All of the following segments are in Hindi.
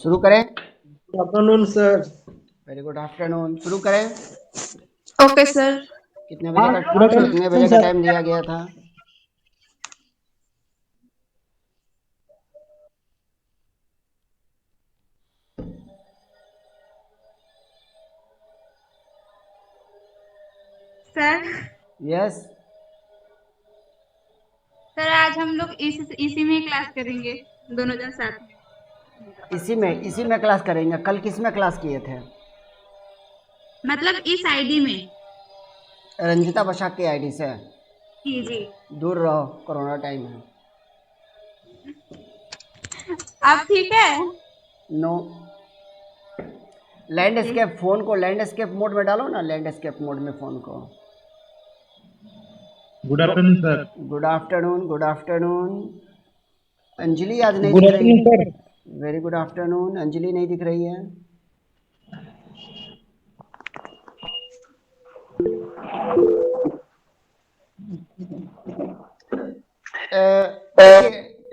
शुरू करें। Good afternoon sir. Very good afternoon. शुरू करें। Okay sir. कितने हाँ, बजे गुड का आफ्टरनून सर। टाइम दिया गया था? Sir yes. सर आज हम लोग इसी में क्लास करेंगे, दोनों जन साथ में। इसी में क्लास करेंगे। कल किस में क्लास किए थे? मतलब इस आईडी में। रंजिता बशाक की आईडी से। जी जी। दूर रहो, कोरोना टाइम है। आप ठीक है? नो। लैंडस्केप फोन को लैंडस्केप मोड में डालो ना, लैंडस्केप मोड में फोन को। Good afternoon sir. Good afternoon. Good afternoon. Anjali आज नहीं गुड दिख रही। Afternoon sir. Very good afternoon. Anjali नहीं दिख रही है।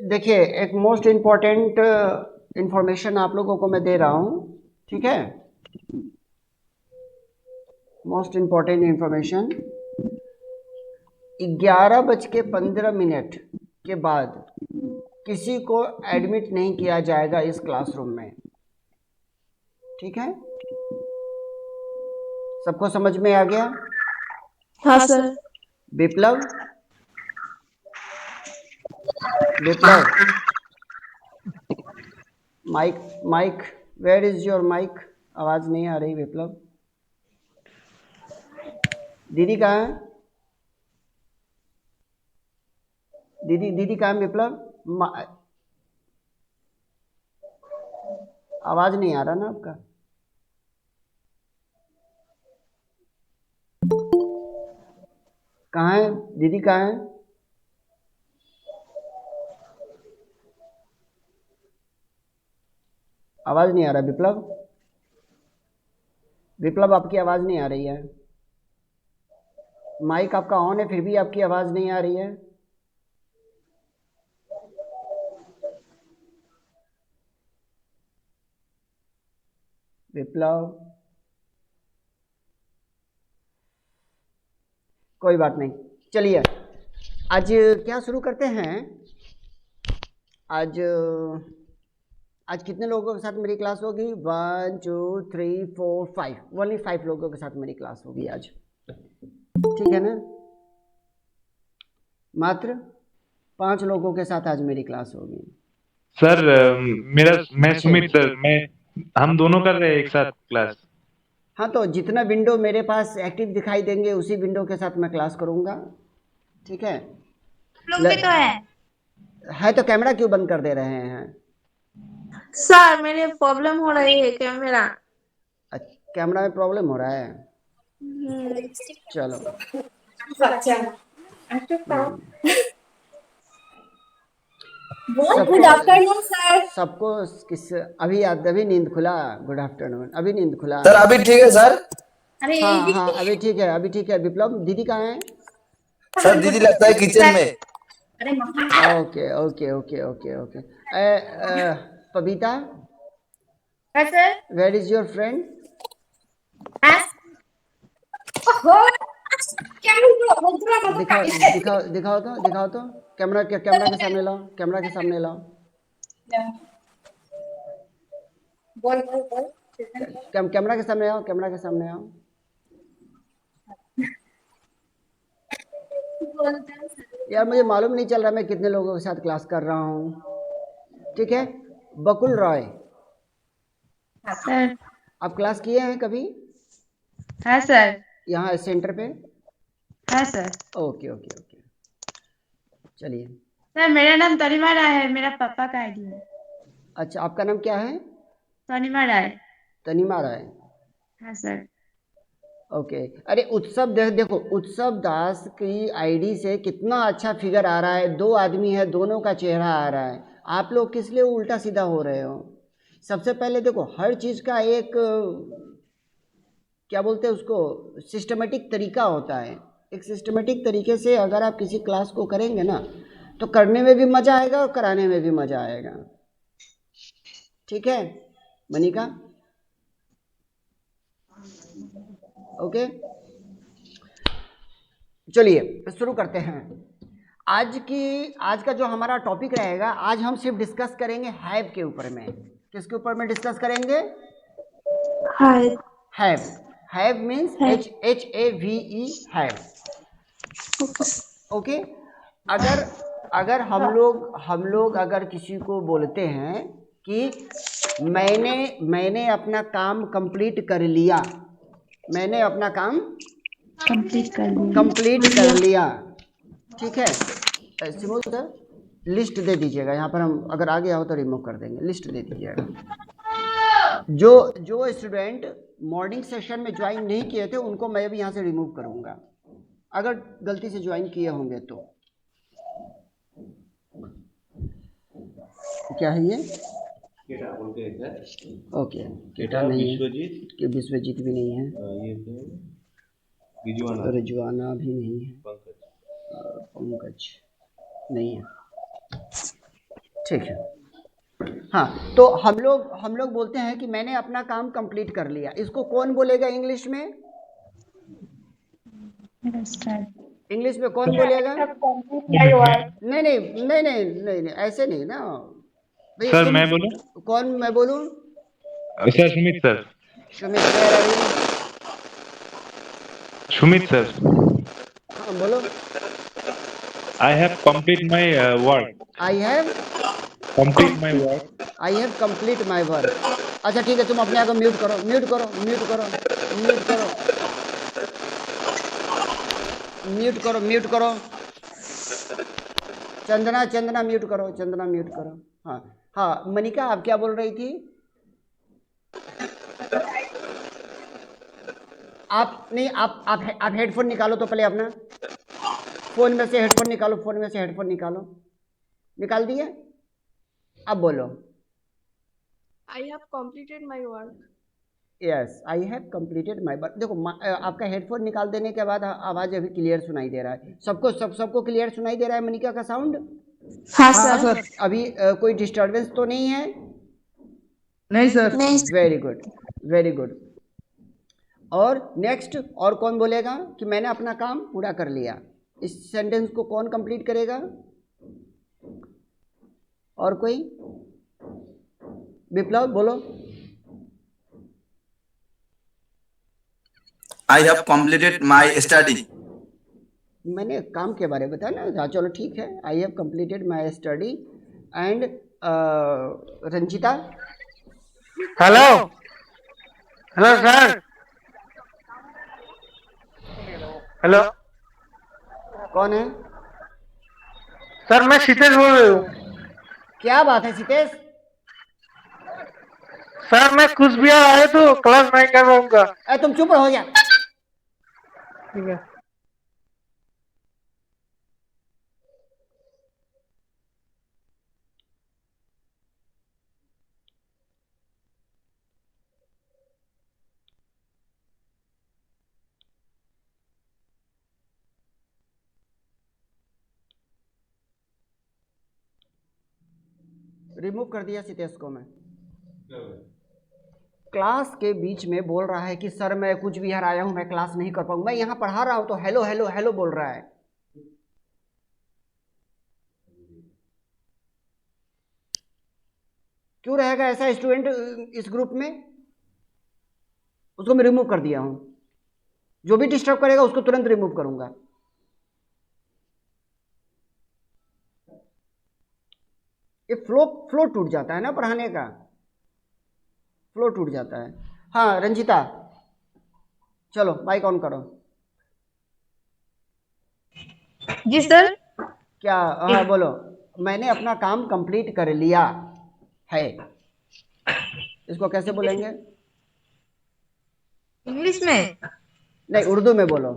देखिए एक मोस्ट इम्पोर्टेंट इंफॉर्मेशन आप लोगों को मैं दे रहा हूँ, ठीक है? मोस्ट इम्पोर्टेंट इंफॉर्मेशन, 11:15 के बाद किसी को एडमिट नहीं किया जाएगा इस क्लासरूम में, ठीक है? सबको समझ में आ गया? हाँ sir. Viplav, Viplav, mic, mic, where is your mic? आवाज नहीं आ रही विप्लव। दीदी कहाँ है? दीदी, दीदी कहाँ है विप्लव? आवाज नहीं आ रहा ना आपका। कहाँ है दीदी, कहाँ है? आवाज नहीं आ रहा विप्लव। विप्लव आपकी आवाज नहीं आ रही है। माइक आपका ऑन है फिर भी आपकी आवाज नहीं आ रही है। विप्लव, कोई बात नहीं, चलिए आज क्या शुरू करते हैं। आज आज कितने लोगों के साथ मेरी क्लास होगी? 1 2 3 4 5, ओनली 5 लोगों के साथ मेरी क्लास होगी आज, ठीक है ना? मात्र 5 लोगों के साथ आज मेरी क्लास होगी। सर मैं सुमित, मैं हम दोनों कर रहे हैं एक साथ क्लास। हाँ, तो जितना विंडो मेरे पास एक्टिव दिखाई देंगे उसी विंडो के साथ मैं क्लास करूँगा, ठीक है? लोग भी तो है तो कैमरा क्यों बंद कर दे रहे हैं? सर मेरे प्रॉब्लम हो रही है कैमरा। कैमरा में प्रॉब्लम हो रहा है? चलो गुड आफ्टरनून सर। सबको किस अभी नींद खुला? Good afternoon. अभी नींद खुला सर अभी ठीक है सर। अरे हाँ हाँ अभी ठीक है, अभी ठीक है। विप्लव, दीदी कहाँ है? सर दीदी लगता है किचन में। Okay okay okay okay okay. पपीता, sir where is your friend? दिखाओ दिखाओ दिखाओ तो, दिखाओ तो। कैमरा के सामने लाओ, कैमरा के सामने लाओ। कैमरा के सामने आओ, कैमरा के सामने आओ। यार मुझे मालूम नहीं चल रहा मैं कितने लोगों के साथ क्लास कर रहा हूँ, ठीक है? बकुल रॉय, सर। आप क्लास किए हैं कभी हाँ सर। यहाँ सेंटर पे? हाँ सर। ओके ओके ओके, चलिए। सर मेरा नाम तनिमा राय है, मेरा पापा का आईडी है। अच्छा, आपका नाम क्या है? तनिमा राय। तनिमा राय। हाँ सर। ओके। अरे उत्सव देखो, उत्सव दास की आईडी से कितना अच्छा फिगर आ रहा है। 2 आदमी है, दोनों का चेहरा आ रहा है। आप लोग किस लिए उल्टा सीधा हो रहे हो? सबसे पहले देखो, हर चीज़ का एक क्या बोलते हैं उसको, सिस्टमेटिक तरीका होता है। एक सिस्टमेटिक तरीके से अगर आप किसी क्लास को करेंगे ना तो करने में भी मज़ा आएगा और कराने में भी मज़ा आएगा, ठीक है? मनिका? ओके, चलिए शुरू करते हैं। आज का जो हमारा टॉपिक रहेगा, आज हम सिर्फ डिस्कस करेंगे हैव के ऊपर में। किसके ऊपर में डिस्कस करेंगे? Have. Have means HAVE, have. Okay, अगर हम लोग अगर किसी को बोलते हैं कि मैंने अपना काम कंप्लीट कर लिया, मैंने अपना काम कंप्लीट कर लिया, ठीक है। सिमोन सर लिस्ट दे दीजिएगा, यहाँ पर हम अगर आगे आओ तो रिमूव कर देंगे, लिस्ट दे दीजिएगा। जो स्टूडेंट मॉर्निंग सेशन में ज्वाइन नहीं किए थे उनको मैं भी यहाँ से रिमूव करूँगा, अगर गलती से ज्वाइन किए होंगे तो। क्या है ये? ओके, केटा नहीं है, विश्वजीत भी नहीं है, रिजवाना भी नहीं है, पंकज नहीं है, ठीक है। हाँ, तो हम लोग बोलते हैं कि मैंने अपना काम कंप्लीट कर लिया। इसको कौन बोलेगा इंग्लिश में? इंग्लिश में कौन बोलेगा? नहीं, ऐसे नहीं ना सर। मैं बोलूं? कौन? मैं बोलूं? Sir Sumit sir. Sumit sir. हाँ बोलो। आई have complete my work. I have complete my work. I have complete my work. अच्छा ठीक है, तुम अपने आप को म्यूट करो, म्यूट करो, म्यूट करो, म्यूट करो, म्यूट करो, म्यूट करो। चंदना म्यूट करो, चंदना म्यूट करो। हाँ, मनिका आप क्या बोल रही थी? आप हेडफोन निकालो तो पहले अपना, फोन में से हेडफोन निकालो, फोन में से हेडफोन निकालो। निकाल दिए? अब बोलो। I have completed my work. Yes, I have completed my work. देखो आपका हेडफोन निकाल देने के बाद आवाज अभी क्लियर सुनाई दे रहा है। सबको क्लियर सुनाई दे रहा है मनिका का साउंड? हाँ सर। अभी कोई डिस्टर्बेंस तो नहीं है? नहीं sir. Very good, very good. और नेक्स्ट, और कौन बोलेगा कि मैंने अपना काम पूरा कर लिया? इस सेंटेंस को कौन कंप्लीट करेगा? और कोई? विप्लव बोलो। I have completed my study. मैंने काम के बारे में बताया ना। चलो ठीक है, आई have completed my study. And Ranjita? Hello hello sir. Hello, कौन है? सर मैं शीतेश बोल रही हूँ। क्या बात है सीतेश? सर मैं कुछ बिहार आया तो क्लास नहीं कर पाऊंगा। तुम चुप रहो यार। ठीक है। रिमूव कर दिया सीतेश को मैं। क्लास के बीच में बोल रहा है कि सर मैं कुछ बिहार आया हूं, मैं क्लास नहीं कर पाऊंगा। मैं यहाँ पढ़ा रहा हूं तो हेलो हेलो हेलो बोल रहा है। क्यों रहेगा ऐसा स्टूडेंट इस ग्रुप में? उसको मैं रिमूव कर दिया हूं। जो भी डिस्टर्ब करेगा उसको तुरंत रिमूव करूंगा। ये फ्लो टूट जाता है ना पढ़ाने का, फ्लो टूट जाता है। हाँ रंजिता, चलो माइक ऑन करो। जी सर। क्या? हाँ बोलो। मैंने अपना काम कंप्लीट कर लिया है, इसको कैसे बोलेंगे? इंग्लिश में? नहीं, उर्दू में बोलो।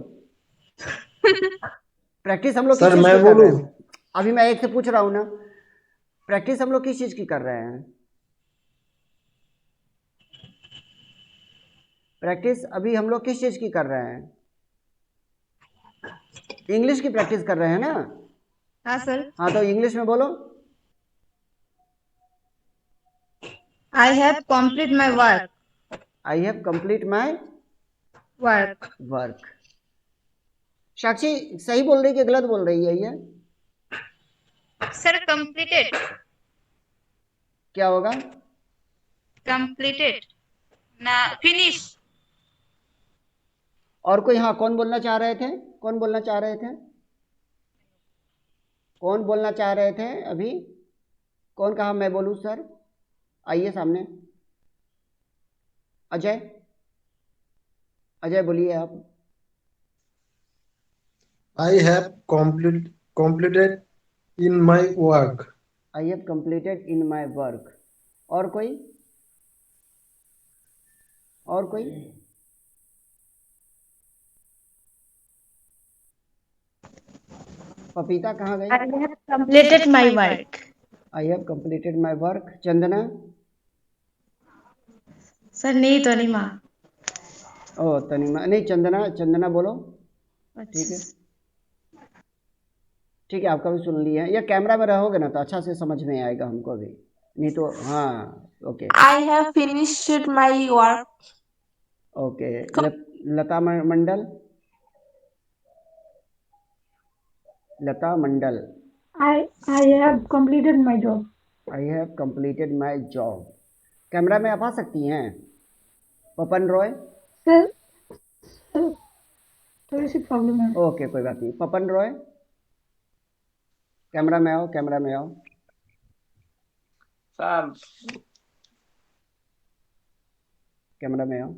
प्रैक्टिस हम लोग सर किस चीज मैं की कर रहे बोलूं? हैं? अभी मैं एक से पूछ रहा हूँ ना, प्रैक्टिस हम लोग किस चीज की कर रहे हैं? प्रैक्टिस अभी हम लोग किस चीज की कर रहे हैं? इंग्लिश की प्रैक्टिस कर रहे हैं ना? हाँ सर। हाँ तो इंग्लिश में बोलो। I have complete my work. I have complete my Work. Work. साक्षी सही बोल रही है कि गलत बोल रही है ये? Sir, completed. क्या होगा? Completed. ना finish. और कोई? हाँ, कौन बोलना चाह रहे थे? कौन बोलना चाह रहे थे? कौन बोलना चाह रहे थे अभी? कौन कहा मैं बोलूँ सर? आइए सामने। अजय, अजय बोलिए आप। I have completed in my work. I have completed in my work. और कोई? और कोई? पपीता कहाँ गई? I have completed my work. I have completed my work. Chandana? Sir नहीं तो नहीं माँ। ओ तनिमा नहीं, चंदना, चंदना बोलो। ठीक है, ठीक है, आपका भी सुन लिया है। या कैमरा में रहोगे ना तो अच्छा से समझ में आएगा हमको भी, नहीं तो। हाँ, okay I have finished my work. Okay. Lata Mandal? Lata Mandal? I have completed my job. I have completed my job. Camera में आप आ सकती हैं? पपन रॉय? सर थोड़ी सी प्रॉब्लम है। ओके, कोई बात नहीं। पपन रॉय, कैमरा में आओ, कैमरा में आओ। सर कैमरा में आओ।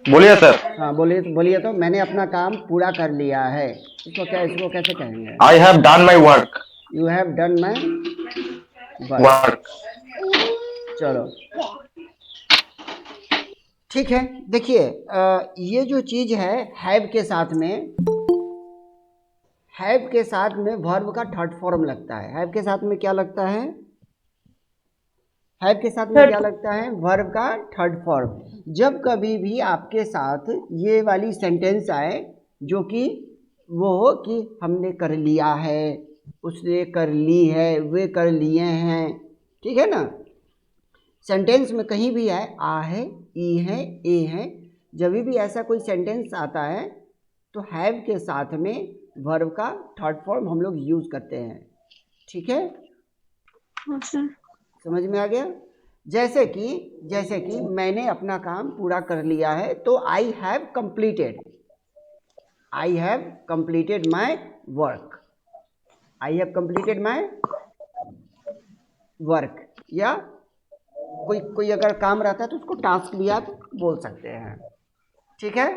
बोलिए सर। हाँ बोलिए, बोलिए तो। मैंने अपना काम पूरा कर लिया है, इसको क्या, इसको कैसे कहेंगे? I have done my work. You have done my work. Work. चलो ठीक है। देखिए, ये जो चीज है हैव के साथ में, हैव के साथ में वर्ब का थर्ड फॉर्म लगता है। हैव के साथ में क्या लगता है? हैव के साथ में क्या लगता है? वर्ब का थर्ड फॉर्म। जब कभी भी आपके साथ ये वाली सेंटेंस आए जो कि वो हो कि हमने कर लिया है, उसने कर ली है, वे कर लिए हैं, ठीक है ना? सेंटेंस में कहीं भी आए, आ है, ई है, ए है, जब भी ऐसा कोई सेंटेंस आता है तो हैव के साथ में वर्ब का थर्ड फॉर्म हम लोग यूज करते हैं, ठीक है? समझ में आ गया? जैसे कि मैंने अपना काम पूरा कर लिया है, तो आई have completed, I have completed my work, I have completed my work. या कोई अगर काम रहता है तो उसको टास्क भी आप बोल सकते हैं, ठीक है?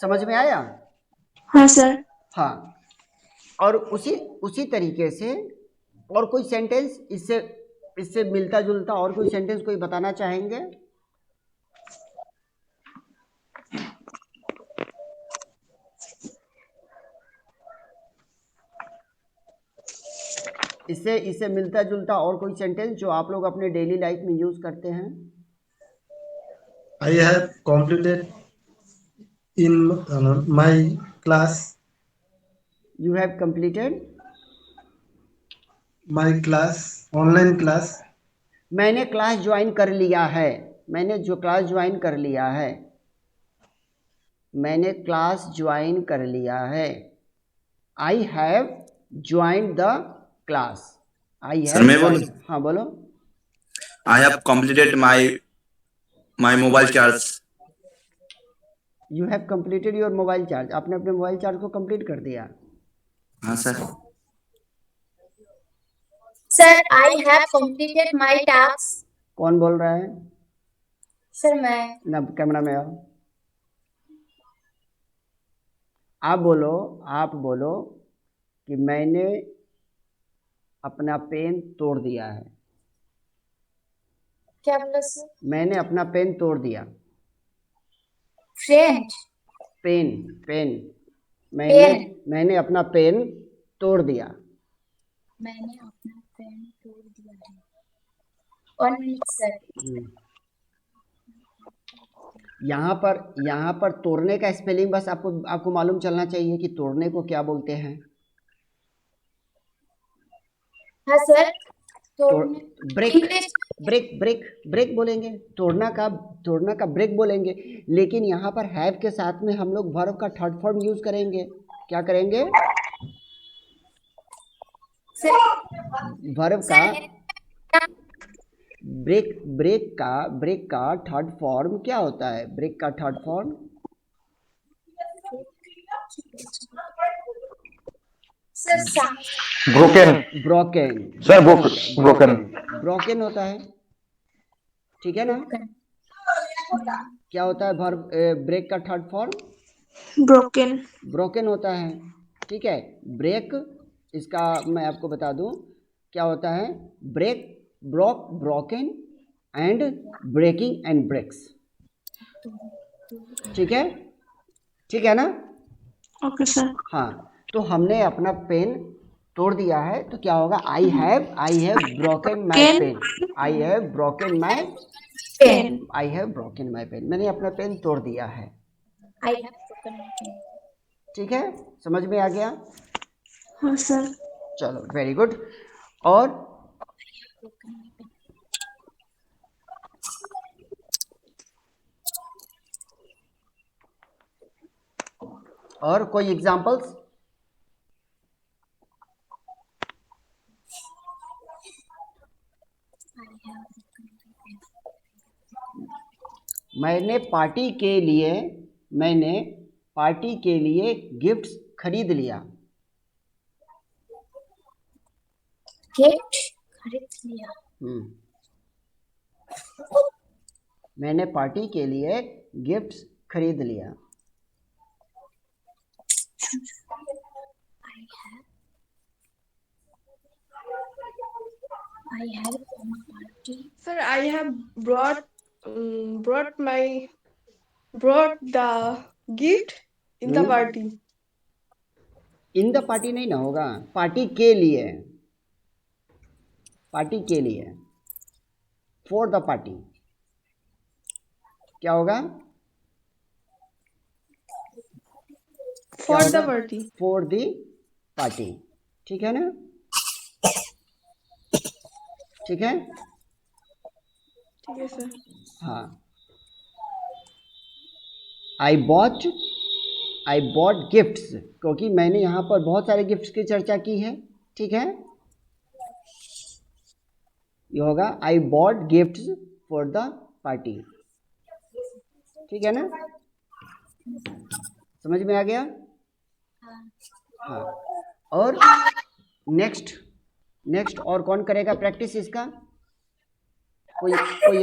समझ में आया? हाँ सर। हाँ। और उसी तरीके से और कोई सेंटेंस इससे मिलता जुलता और कोई सेंटेंस कोई बताना चाहेंगे? इससे मिलता जुलता और कोई सेंटेंस जो आप लोग अपने डेली लाइफ में यूज करते हैं? I have completed in my class. You have completed My class, online class. मैंने क्लास ज्वाइन कर लिया है, मैंने जो क्लास ज्वाइन कर लिया है, मैंने क्लास ज्वाइन कर लिया है। I have join the class. I sir, मैं हैव, बोलूं? हाँ बोलो। I have completed my mobile charge. You have completed your mobile charge. आपने अपने मोबाइल चार्ज को कंप्लीट कर दिया। हाँ sir. Sir I have completed my task. कौन बोल रहा है? सर मैं। ना, कैमरा में आओ। आप बोलो कि मैंने अपना पेन तोड़ दिया है। क्या बोला सर? मैंने अपना पेन तोड़ दिया। फ्रेंड। पेन। पेन। मैंने अपना पेन तोड़ दिया। मैंने अपना पेन तोड़ दिया है। 1 मिनट सर। यहाँ पर तोड़ने का स्पेलिंग बस आपको मालूम चलना चाहिए कि तोड़ने को क्या बोलते हैं। हाँ sir. Break English break break break बोलेंगे, तोड़ना का ब्रेक बोलेंगे, लेकिन यहाँ पर हैव के साथ में हम लोग वर्ब का थर्ड फॉर्म यूज करेंगे। क्या करेंगे? वर्ब का ब्रेक का थर्ड फॉर्म क्या होता है? ब्रेक का third form broken broken. Sir, broken broken होता है, ठीक है ना? क्या होता है वर्ब ब्रेक का थर्ड फॉर्म? Broken. ब्रोकन होता है, ठीक है। ब्रेक, इसका मैं आपको बता दूं क्या होता है। Break, broke, broken and breaking and breaks, ठीक है, ठीक है ना? Okay sir. हाँ, तो हमने अपना पेन तोड़ दिया है, तो क्या होगा? I have broken my pen. I have broken my Pen. I have broken my pen. मैंने अपना पेन तोड़ दिया है, I have broken my pen. ठीक है? समझ में आ गया? हाँ sir. चलो, वेरी गुड। और कोई एग्जांपल्स? मैंने पार्टी के लिए गिफ्ट्स खरीद लिया। Gift खरीद लिया। मैंने पार्टी के लिए गिफ्ट्स खरीद लिया। I have party. Sir, I have brought the gift in the party. In the party नहीं ना होगा, पार्टी के लिए, पार्टी के लिए, फॉर द पार्टी। क्या होगा? For the party. For the party, ठीक है ना? ठीक है, ठीक है सर। हाँ। आई बॉट गिफ्ट्स, क्योंकि मैंने यहाँ पर बहुत सारे गिफ्ट्स की चर्चा की है, ठीक है? ये होगा I bought gifts for the party, ठीक है ना? समझ में आ गया? हाँ। और नेक्स्ट और कौन करेगा प्रैक्टिस इसका? कोई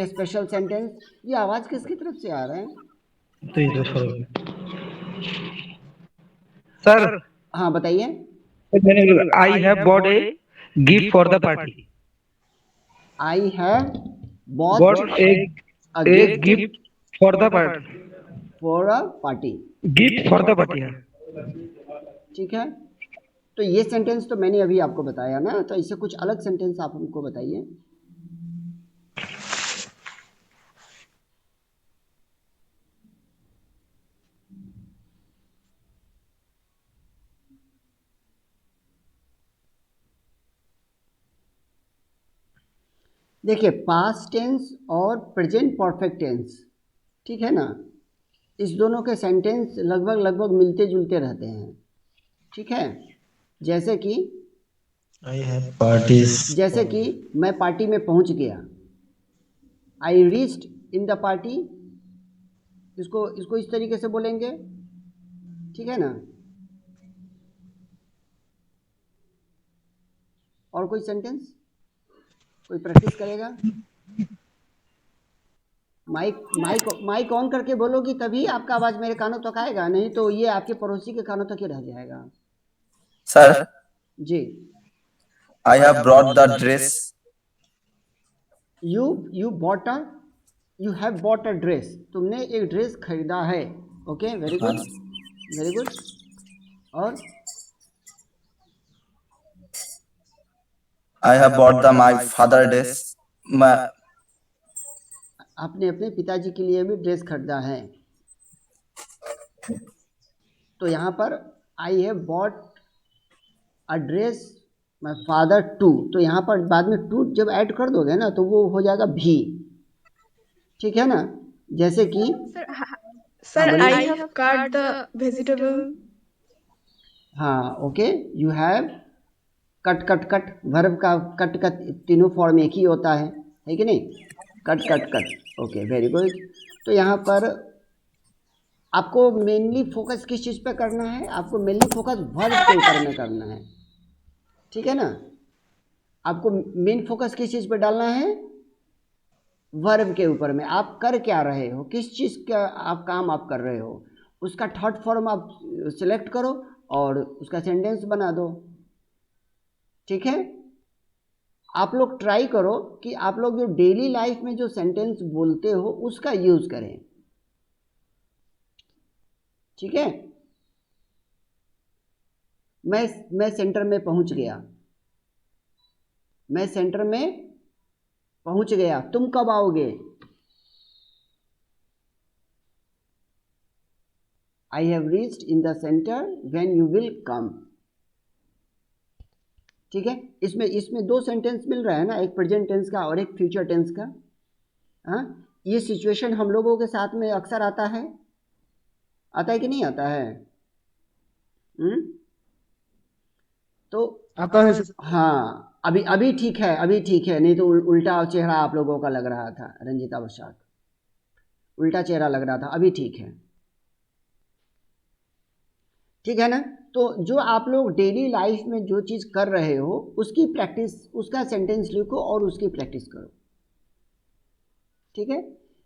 स्पेशल सेंटेंस? ये आवाज किसकी तरफ से आ रहा है? सर, हाँ, बताइए। आई have bot a gift for the party. I have bot bot a gift for the party. For a party, gift for the party. ठीक है? तो ये सेंटेंस तो मैंने अभी आपको बताया ना, तो इससे कुछ अलग सेंटेंस आप हमको बताइए। देखिए, पास्ट टेंस और प्रेजेंट परफेक्ट टेंस, ठीक है ना, इस दोनों के सेंटेंस लगभग मिलते जुलते रहते हैं, ठीक है? जैसे कि जैसे कि मैं पार्टी में पहुंच गया, I reached in the party, इसको इस तरीके से बोलेंगे, ठीक है ना? और कोई सेंटेंस कोई प्रैक्टिस करेगा? माइक ऑन करके बोलोगी तभी आपका आवाज मेरे कानों तक आएगा, नहीं तो ये आपके पड़ोसी के कानों तक ही रह जाएगा। Sir, ji. I have brought the dress. You have bought a dress. तुमने एक ड्रेस खरीदा है। Okay, very good, very good. और I have bought my father dress. आपने अपने पिताजी के लिए भी ड्रेस खरीदा है। तो यहाँ पर I have bought a dress my father too, तो यहाँ पर बाद में टू जब ऐड कर दोगे ना तो वो हो जाएगा भी, ठीक है ना। जैसे कि Sir, बोलिए। I have cut the vegetable. हाँ okay, you have cut cut cut, verb का कट का तीनों फॉर्म एक ही होता है कि नहीं, cut cut cut, okay very good. तो यहाँ पर आपको मेनली फोकस किस चीज़ पे करना है, आपको मेनली फोकस वर्ब के ऊपर में करना है, ठीक है ना। आपको मेन फोकस किस चीज़ पे डालना है, वर्ब के ऊपर में। आप कर क्या रहे हो, किस चीज़ का आप काम आप कर रहे हो, उसका थर्ड फॉर्म आप सिलेक्ट करो और उसका सेंटेंस बना दो, ठीक है। आप लोग ट्राई करो कि आप लोग जो डेली लाइफ में जो सेंटेंस बोलते हो उसका यूज़ करें, ठीक है। मैं सेंटर में पहुंच गया, मैं सेंटर में पहुंच गया, तुम कब आओगे, I have reached in the centre when you will come, ठीक है। इसमें दो सेंटेंस मिल रहा है ना, एक प्रेजेंट टेंस का और एक फ्यूचर टेंस का। हाँ, ये सिचुएशन हम लोगों के साथ में अक्सर आता है कि नहीं आता है? तो आता है सर। हाँ, अभी ठीक है, अभी ठीक है, नहीं तो उल्टा चेहरा आप लोगों का लग रहा था, रंजिता बशाक, उल्टा चेहरा लग रहा था, अभी ठीक है, ठीक है ना। तो जो आप लोग डेली लाइफ में जो चीज़ कर रहे हो उसकी प्रैक्टिस, उसका सेंटेंस लिखो और उसकी प्रैक्टिस करो, ठीक है।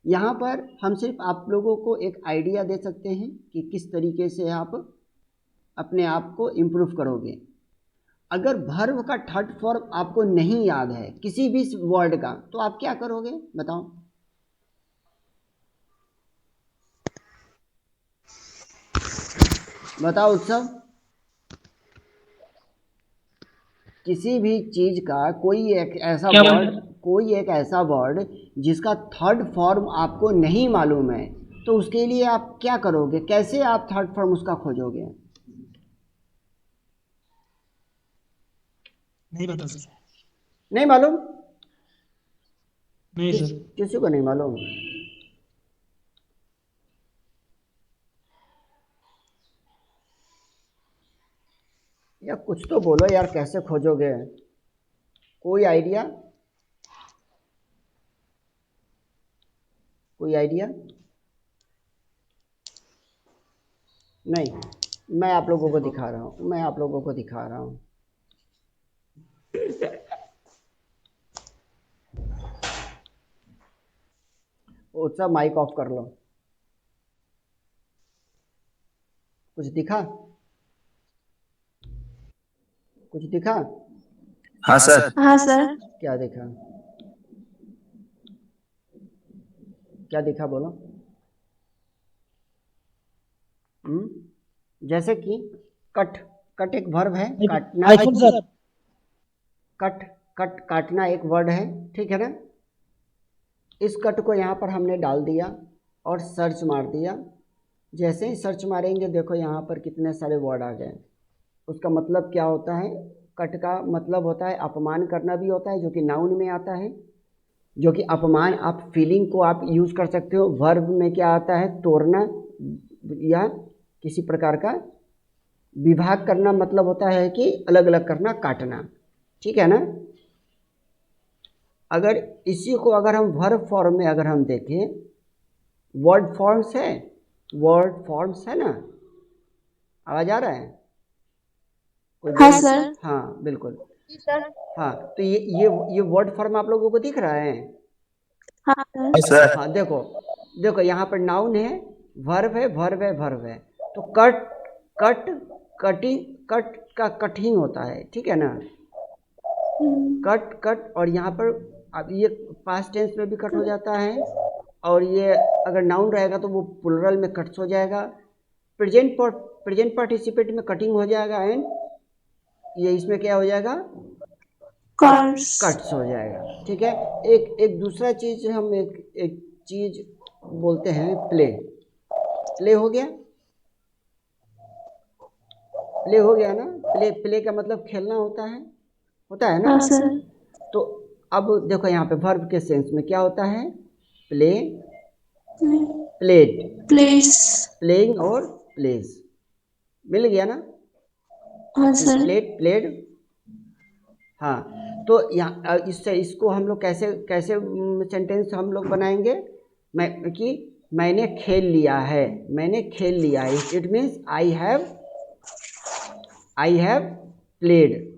यहाँ पर हम सिर्फ आप लोगों को एक आइडिया दे सकते हैं कि किस तरीके से आप अपने आप को इम्प्रूव करोगे। अगर वर्ब का थर्ड फॉर्म आपको नहीं याद है किसी भी वर्ड का, तो आप क्या करोगे बताओ? बताओ उत्सव, किसी भी चीज का कोई एक ऐसा वर्ड जिसका थर्ड फॉर्म आपको नहीं मालूम है, तो उसके लिए आप क्या करोगे, कैसे आप थर्ड फॉर्म उसका खोजोगे? नहीं पता सर। नहीं मालूम? नहीं सर। किसी को नहीं मालूम? या कुछ तो बोलो यार, कैसे खोजोगे? कोई आइडिया? कोई आइडिया? नहीं, मैं आप लोगों को दिखा रहा हूँ, उत्सव माइक ऑफ कर लो। कुछ दिखा? कुछ दिखा? हाँ सर। हाँ सर। क्या दिखा? क्या दिखा बोलो? जैसे कि कट एक वर्ब है, काटना। IPhone sir. कट काटना एक वर्ड है, ठीक है ना। इस कट को यहाँ पर हमने डाल दिया और सर्च मार दिया। जैसे ही सर्च मारेंगे देखो यहाँ पर कितने सारे वर्ड आ गए। उसका मतलब क्या होता है? कट का मतलब होता है अपमान करना भी होता है, जो कि नाउन में आता है, जो कि अपमान, आप फीलिंग को आप यूज़ कर सकते हो। वर्ब में क्या आता है? तोड़ना या किसी प्रकार का विभाग करना, मतलब होता है कि अलग अलग करना, काटना, ठीक है ना। अगर इसी को अगर हम वर्ब फॉर्म में अगर हम देखें, वर्ड फॉर्म्स है ना, आवाज आ रहा है? हाँ सर। हाँ बिल्कुल हाँ, तो ये वर्ड फॉर्म आप लोगों को दिख रहा है? हाँ सर। हाँ, देखो यहाँ पर नाउन है, वर्ब है, तो कट का कटिंग होता है, ठीक है ना। कट और यहाँ पर अब ये पास्ट टेंस में भी कट हो जाता है, और ये अगर नाउन रहेगा तो वो प्लुरल में कट्स हो जाएगा, प्रेजेंट पार्टिसिपेट में कटिंग हो जाएगा, एंड ये इसमें क्या हो जाएगा? कट्स हो जाएगा, ठीक है। एक दूसरा चीज हम एक चीज बोलते हैं, प्ले हो गया, प्ले हो गया ना। प्ले का मतलब खेलना होता है, होता है ना। हाँ सर। तो अब देखो यहाँ पे वर्ब के सेंस में क्या होता है, प्ले, प्लेड, प्लेस। प्लेइंग और प्लेस, मिल गया ना। हाँ सर। Played, played. हाँ, तो यहाँ इससे इसको हम लोग कैसे कैसे सेंटेंस हम लोग बनाएंगे, मैं कि मैंने खेल लिया है, मैंने खेल लिया है, it means I have played.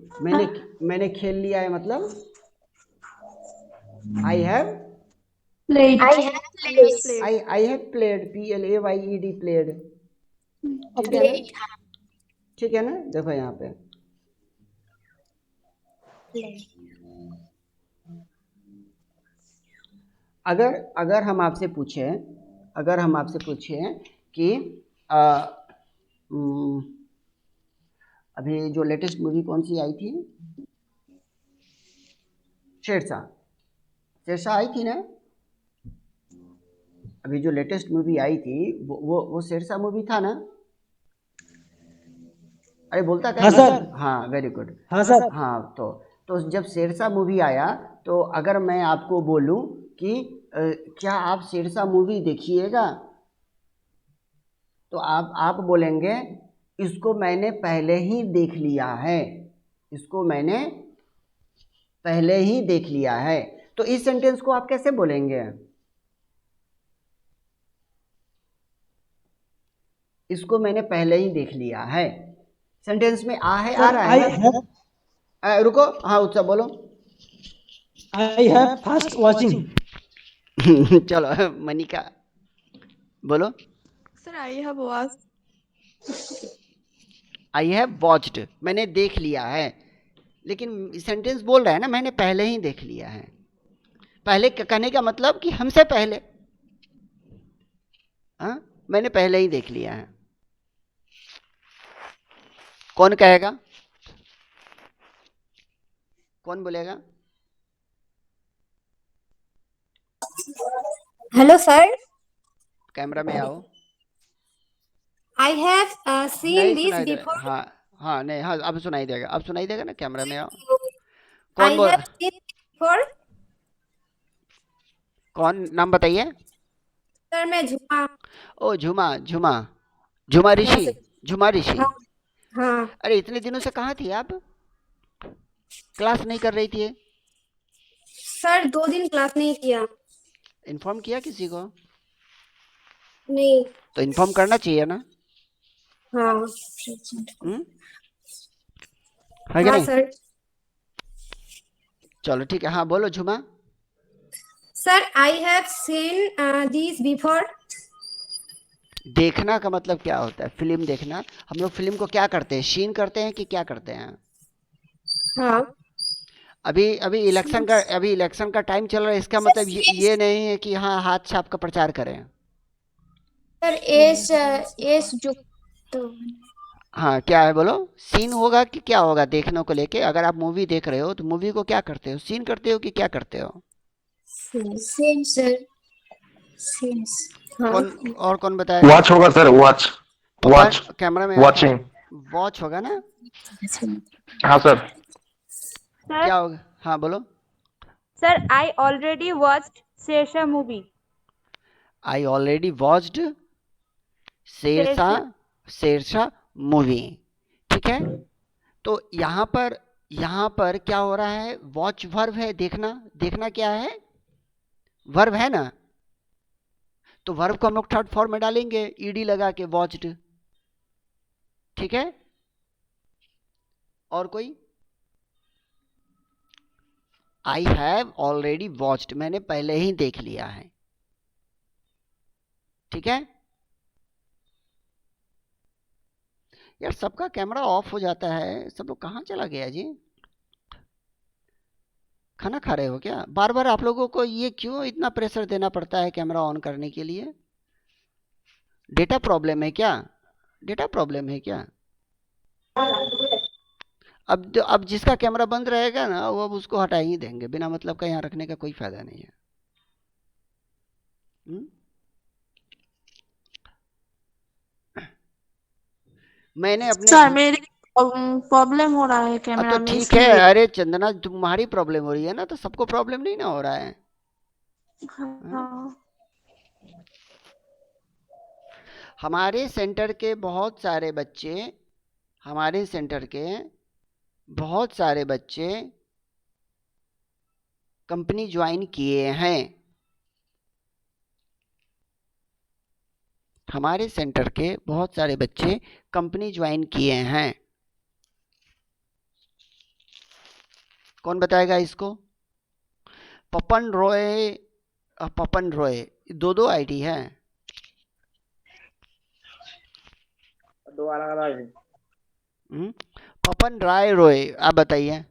मैंने खेल लिया है मतलब I have plate. I have placed. I have played, PLAYED, played. ठीक है ना, ठीक है ना। देखो यहाँ पे अगर हम आपसे पूछें कि अभी जो लेटेस्ट मूवी कौन सी आई थी, शेरशाह आई थी ना। अभी जो लेटेस्ट मूवी आई थी वो शेरशाह मूवी था ना। अरे बोलता क्या? हाँ सर। हाँ, वेरी गुड। हाँ सर। हाँ, तो जब शेरशाह मूवी आया, तो अगर मैं आपको बोलूं कि क्या आप शेरशाह मूवी देखिएगा, तो आप बोलेंगे इसको मैंने पहले ही देख लिया है, इसको मैंने पहले ही देख लिया है। तो इस सेंटेंस को आप कैसे बोलेंगे? इसको मैंने पहले ही देख लिया है। सेंटेंस में आ है, आ रहा है ना? रुको, हाँ उत्सव बोलो। I have fast watching. चलो मनिका बोलो। Sir, I have watched. I have watched, मैंने देख लिया है, लेकिन सेंटेंस बोल रहा है ना मैंने पहले ही देख लिया है। पहले कहने का मतलब कि हमसे पहले, हाँ, मैंने पहले ही देख लिया है। कौन कहेगा, कौन बोलेगा? Hello, sir. कैमरा में आओ। I have seen नहीं this सुनाई दे, before. हाँ नहीं, हाँ अब सुनाई देगा, अब सुनाई देगा ना। कैमरा में आओ। I कौन बोल, have seen before. कौन, नाम बताइए। सर मैं झुमा। ओ झुमा ऋषि, झुमा ऋषि। हाँ। अरे इतने दिनों से कहाँ थी आप? क्लास नहीं कर रही थी? सर 2 दिन क्लास नहीं किया। इन्फॉर्म किया किसी को? नहीं। तो इन्फॉर्म करना चाहिए ना। हाँ। है कि हाँ नहीं? सर। चलो ठीक है, हाँ बोलो Jhuma. Sir I have seen this before. देखना का मतलब क्या होता है? फिल्म देखना। हम लोग फिल्म को क्या करते हैं, शीन करते हैं कि क्या करते हैं? हाँ। अभी इलेक्शन का टाइम चल रहा है, इसका मतलब ये नहीं है कि हाँ हाथ छाप का प्रचार करें। सर एस जो तो हाँ क्या है बोलो? सीन होगा कि क्या होगा देखने को लेके? अगर आप मूवी देख रहे हो तो मूवी को क्या करते हो, सीन करते हो कि क्या करते हो? Same sir, sense. हाँ। कौन बताएगा? वॉच होगा सर, वॉच। वॉच, कैमरा में वॉचिंग। वॉच होगा ना। हाँ सर। क्या होगा? हाँ बोलो। Sir I already watched Shershaah movie. I already watched Shershaah movie. ठीक है, तो यहाँ पर क्या हो रहा है? वॉच वर्ब है, देखना क्या है? वर्ब है ना। तो वर्ब को हम लोग थर्ड फॉर्म में डालेंगे, ईडी लगा के, वॉच्ड। ठीक है, और कोई? आई हैव ऑलरेडी वॉच्ड, मैंने पहले ही देख लिया है। ठीक है यार, सबका कैमरा ऑफ हो जाता है, सब लोग कहाँ चला गया जी? खाना खा रहे हो क्या? बार बार आप लोगों को ये क्यों इतना प्रेशर देना पड़ता है कैमरा ऑन करने के लिए? डेटा प्रॉब्लम है क्या? डेटा प्रॉब्लम है क्या? अब जिसका कैमरा बंद रहेगा ना, वो अब उसको हटा ही देंगे, बिना मतलब का यहाँ रखने का कोई फायदा नहीं है। मैंने अपने सर मेरे प्रॉब्लम हो रहा है तो कैमरा में, ठीक है, इसलिए। अरे चंदना तुम्हारी प्रॉब्लम हो रही है ना, तो सबको प्रॉब्लम नहीं ना हो रहा है। हाँ? हाँ। हमारे सेंटर के बहुत सारे बच्चे हमारे सेंटर के बहुत सारे बच्चे कंपनी ज्वाइन किए हैं। हमारे सेंटर के बहुत सारे बच्चे कंपनी ज्वाइन किए हैं। कौन बताएगा इसको? पपन रॉय, दो आईडी है। दो अलग अलग है। पपन राय रॉय, आप बताइए।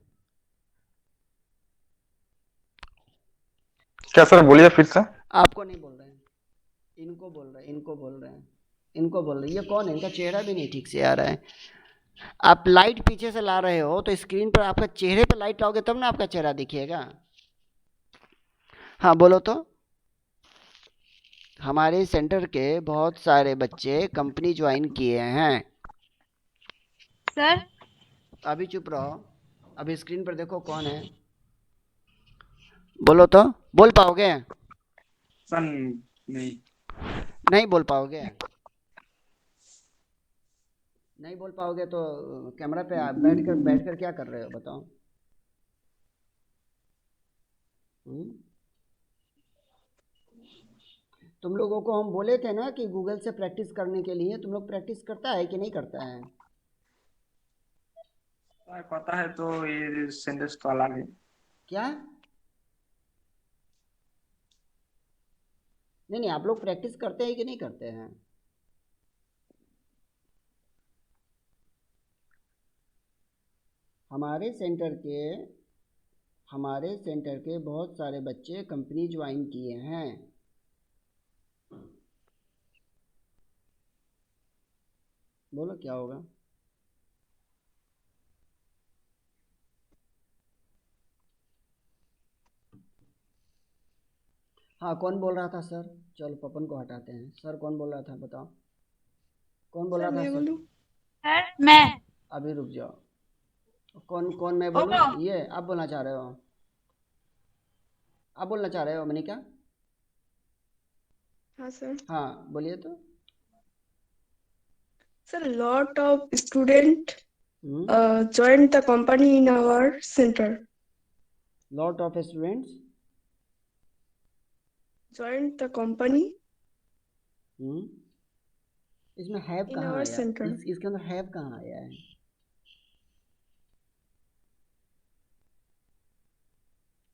क्या सर, बोलिए फिर से। आपको नहीं बोल रहे हैं, इनको बोल रहे हैं, इनको बोल रहे हैं। ये कौन है? इनका चेहरा भी नहीं ठीक से आ रहा है। आप लाइट पीछे से ला रहे हो, तो स्क्रीन पर आपका चेहरे पर लाइट लाओगे तब ना आपका चेहरा दिखेगा। हाँ बोलो तो। हमारे सेंटर के बहुत सारे बच्चे कंपनी ज्वाइन किए हैं। सर अभी चुप रहो, अभी स्क्रीन पर देखो कौन है। बोलो तो, बोल पाओगे? सर नहीं। नहीं बोल पाओगे? नहीं बोल पाओगे तो कैमरा पे आप बैठकर क्या कर रहे हो बताओ? तुम लोगों को हम बोले थे ना कि गूगल से प्रैक्टिस करने के लिए। तुम लोग प्रैक्टिस करता है कि नहीं करता है? पता है तो ये सेंटेंस तो अलग है। क्या? नहीं, आप लोग प्रैक्टिस करते हैं कि नहीं करते हैं? हमारे सेंटर के बहुत सारे बच्चे कंपनी ज्वाइन किए हैं। बोलो क्या होगा? हाँ, कौन बोल रहा था सर? चलो पपन को हटाते हैं। सर कौन बोल रहा था बताओ? कौन बोल रहा था मैं सर? बोलूं? सर मैं। अभी रुक जाओ। कौन मैं बोलो। बोलूं? ये आप बोलना चाह रहे हो? आप बोलना चाह रहे हो मनिका? हाँ सर। हाँ बोलिए तो। Sir, lot of student hmm joined the company in our center. Lot of students Joined the company इसमें हैव in कहाँ our आया? center. इसके अंदर हैव कहाँ आया है?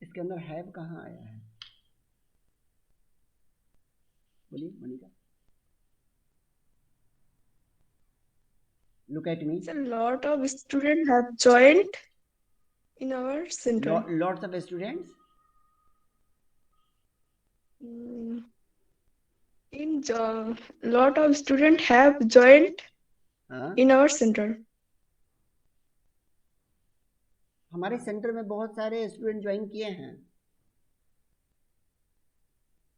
इसके अंदर हैव कहाँ आया है? बोलिए Manika. Look at me. Sir, lot of students have joined in our center. Lots of students Mm, lot of students have joined in our center. हमारे सेंटर में बहुत सारे स्टूडेंट ज्वाइन किए हैं।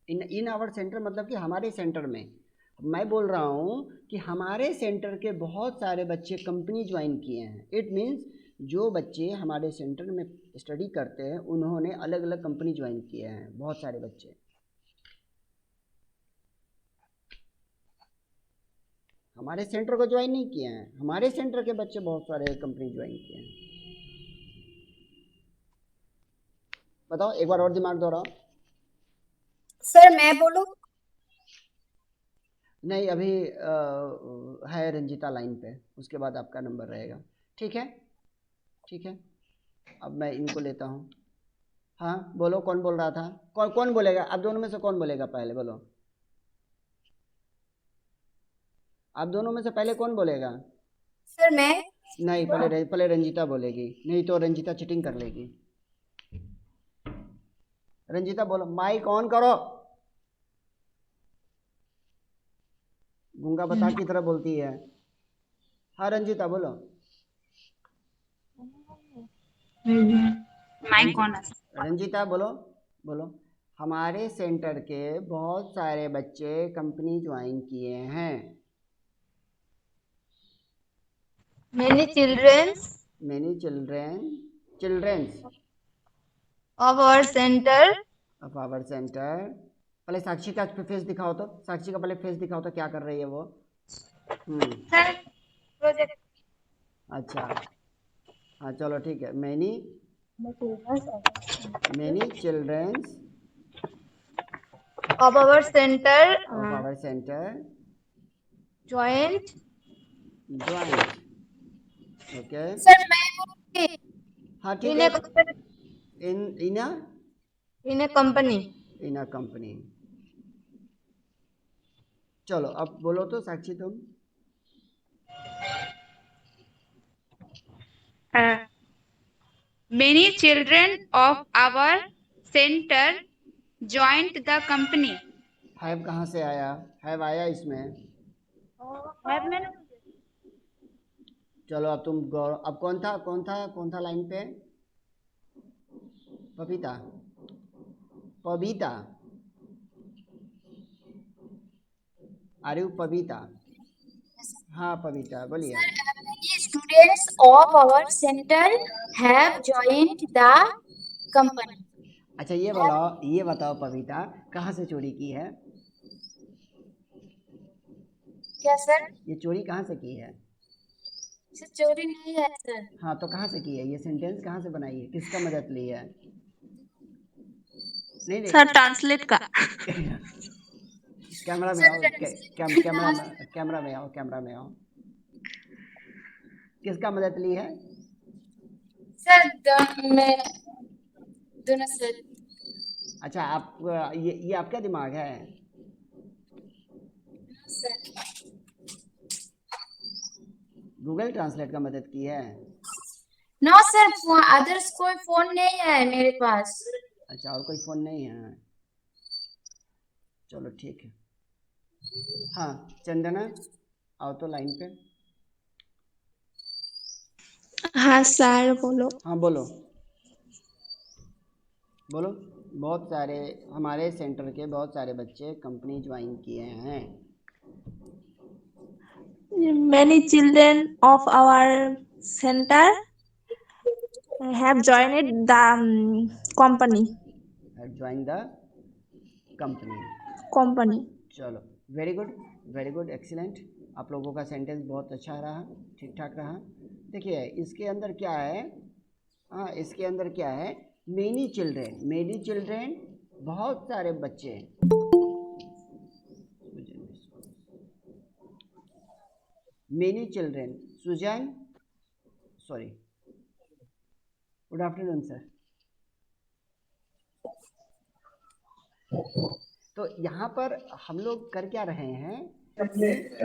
इन आवर सेंटर मतलब कि हमारे सेंटर में। मैं बोल रहा हूँ कि हमारे सेंटर के बहुत सारे बच्चे कंपनी ज्वाइन किए हैं। इट मीन्स जो बच्चे हमारे सेंटर में स्टडी करते हैं उन्होंने अलग अलग कंपनी ज्वाइन किए हैं, बहुत सारे बच्चे। हमारे सेंटर को ज्वाइन नहीं किए हैं, हमारे सेंटर के बच्चे बहुत सारे कंपनी ज्वाइन किए हैं। बताओ एक बार और दिमाग दोहराओ। सर मैं बोलूं? नहीं, अभी है रंजीता लाइन पे, उसके बाद आपका नंबर रहेगा। ठीक है, ठीक है। अब मैं इनको लेता हूँ। हाँ बोलो, कौन बोल रहा था? कौन बोलेगा? आप दोनों में से कौन बोलेगा पहले? बोलो, आप दोनों में से पहले कौन बोलेगा? सर मैं। नहीं, पहले रंजीता बोलेगी, नहीं तो रंजीता चीटिंग कर लेगी। रंजीता बोलो, माइक ऑन करो। गूंगा बता की तरह बोलती है। हाँ रंजीता बोलो। माइक ऑन है। रंजीता बोलो, बोलो। हमारे सेंटर के बहुत सारे बच्चे कंपनी ज्वाइन किए हैं। Many children Many children's of our center of our center. पहले साक्षी का फेस दिखाओ तो, साक्षी का पहले फेस दिखाओ तो क्या कर रही है वो। sir project अच्छा, हाँ चलो ठीक है। Many children's of our center joined okay. Sir मैं हाँ ठीक in है। a in a company. चलो अब बोलो तो साक्षी तुम। many children of our center joined the company. Have कहाँ से आया? हैव आया इसमें। Have men चलो अब तुम अब कौन था लाइन पे? Pabita are you Pabita? हाँ पबीता बोलिए। many students of our center have joined the company. अच्छा ये बताओ पबीता, कहाँ से चोरी की है? क्या सर? ये चोरी कहाँ से की है? सर चोरी नहीं है सर। हाँ तो कहाँ से की है? ये सेंटेंस कहाँ से बनाई है? किसका मदद ली है? नहीं सर ट्रांसलेट का। कैमरा में आओ, कैमरा में आओ। किसका मदद ली है? सर दोनों सर। अच्छा आप ये आपका दिमाग है? गूगल ट्रांसलेट का मदद की है? नो सर, अदर्स कोई फोन नहीं है मेरे पास। अच्छा और कोई फ़ोन नहीं है, चलो ठीक है। हाँ चंदना आओ तो लाइन पे। हाँ सर बोलो। हाँ बोलो। बहुत सारे हमारे सेंटर के बहुत सारे बच्चे कंपनी ज्वाइन किए हैं। Many children of our center have joined the company. चलो वेरी गुड एक्सीलेंट। आप लोगों का सेंटेंस बहुत अच्छा रहा, ठीक ठाक रहा। देखिए इसके अंदर क्या है? हाँ इसके अंदर क्या है? मेनी चिल्ड्रेन बहुत सारे बच्चे। Many children Suzanne sorry good afternoon sir. तो यहाँ पर हम लोग कर क्या रहे हैं?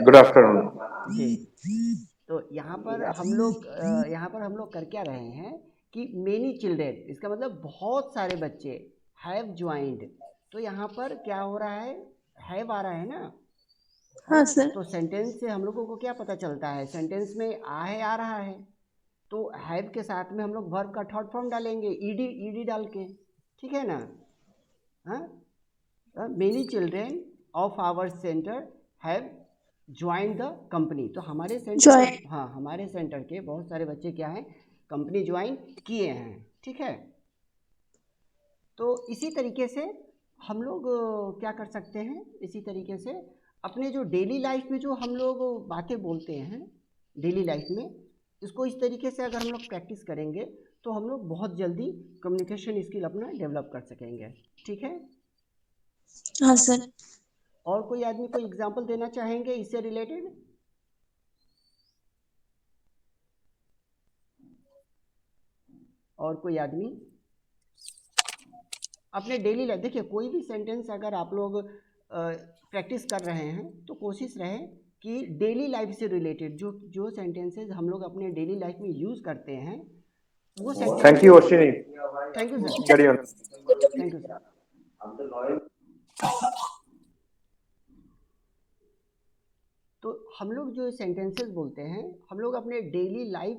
Good afternoon ji. तो यहाँ पर हम लोग कर क्या रहे हैं कि मेनी चिल्ड्रेन, इसका मतलब बहुत सारे बच्चे हैव ज्वाइंड। तो यहाँ पर क्या हो रहा है? हैव आ रहा है ना? हाँ सर। तो सेंटेंस से हम लोगों को क्या पता चलता है? सेंटेंस में आ रहा है तो हैव के साथ में हम लोग वर्ब का थर्ड फॉर्म डालेंगे, ईडी डाल के, ठीक है ना? हाँ many children of our centre have join the company. तो हमारे सेंटर के बहुत सारे बच्चे क्या हैं? कंपनी ज्वाइन किए हैं, ठीक है। तो इसी तरीके से हम लोग क्या कर सकते हैं? इसी तरीके से अपने जो डेली लाइफ में जो हम लोग बातें बोलते हैं डेली लाइफ में, इसको इस तरीके से अगर हम लोग प्रैक्टिस करेंगे तो हम लोग बहुत जल्दी कम्युनिकेशन स्किल अपना डेवलप कर सकेंगे, ठीक है? हाँ सर। और कोई आदमी कोई एग्जांपल देना चाहेंगे इससे रिलेटेड? और कोई आदमी अपने डेली लाइफ, देखिए कोई भी सेंटेंस अगर आप लोग प्रैक्टिस कर रहे हैं तो कोशिश रहे कि डेली लाइफ से रिलेटेड जो सेंटेंसेस हम लोग अपने डेली लाइफ में यूज़ करते हैं वो sentence. Thank you Ashwini. Thank you sir. Carry on. Thank you sir. तो हम लोग जो सेंटेंसेस बोलते हैं, हम लोग अपने डेली लाइफ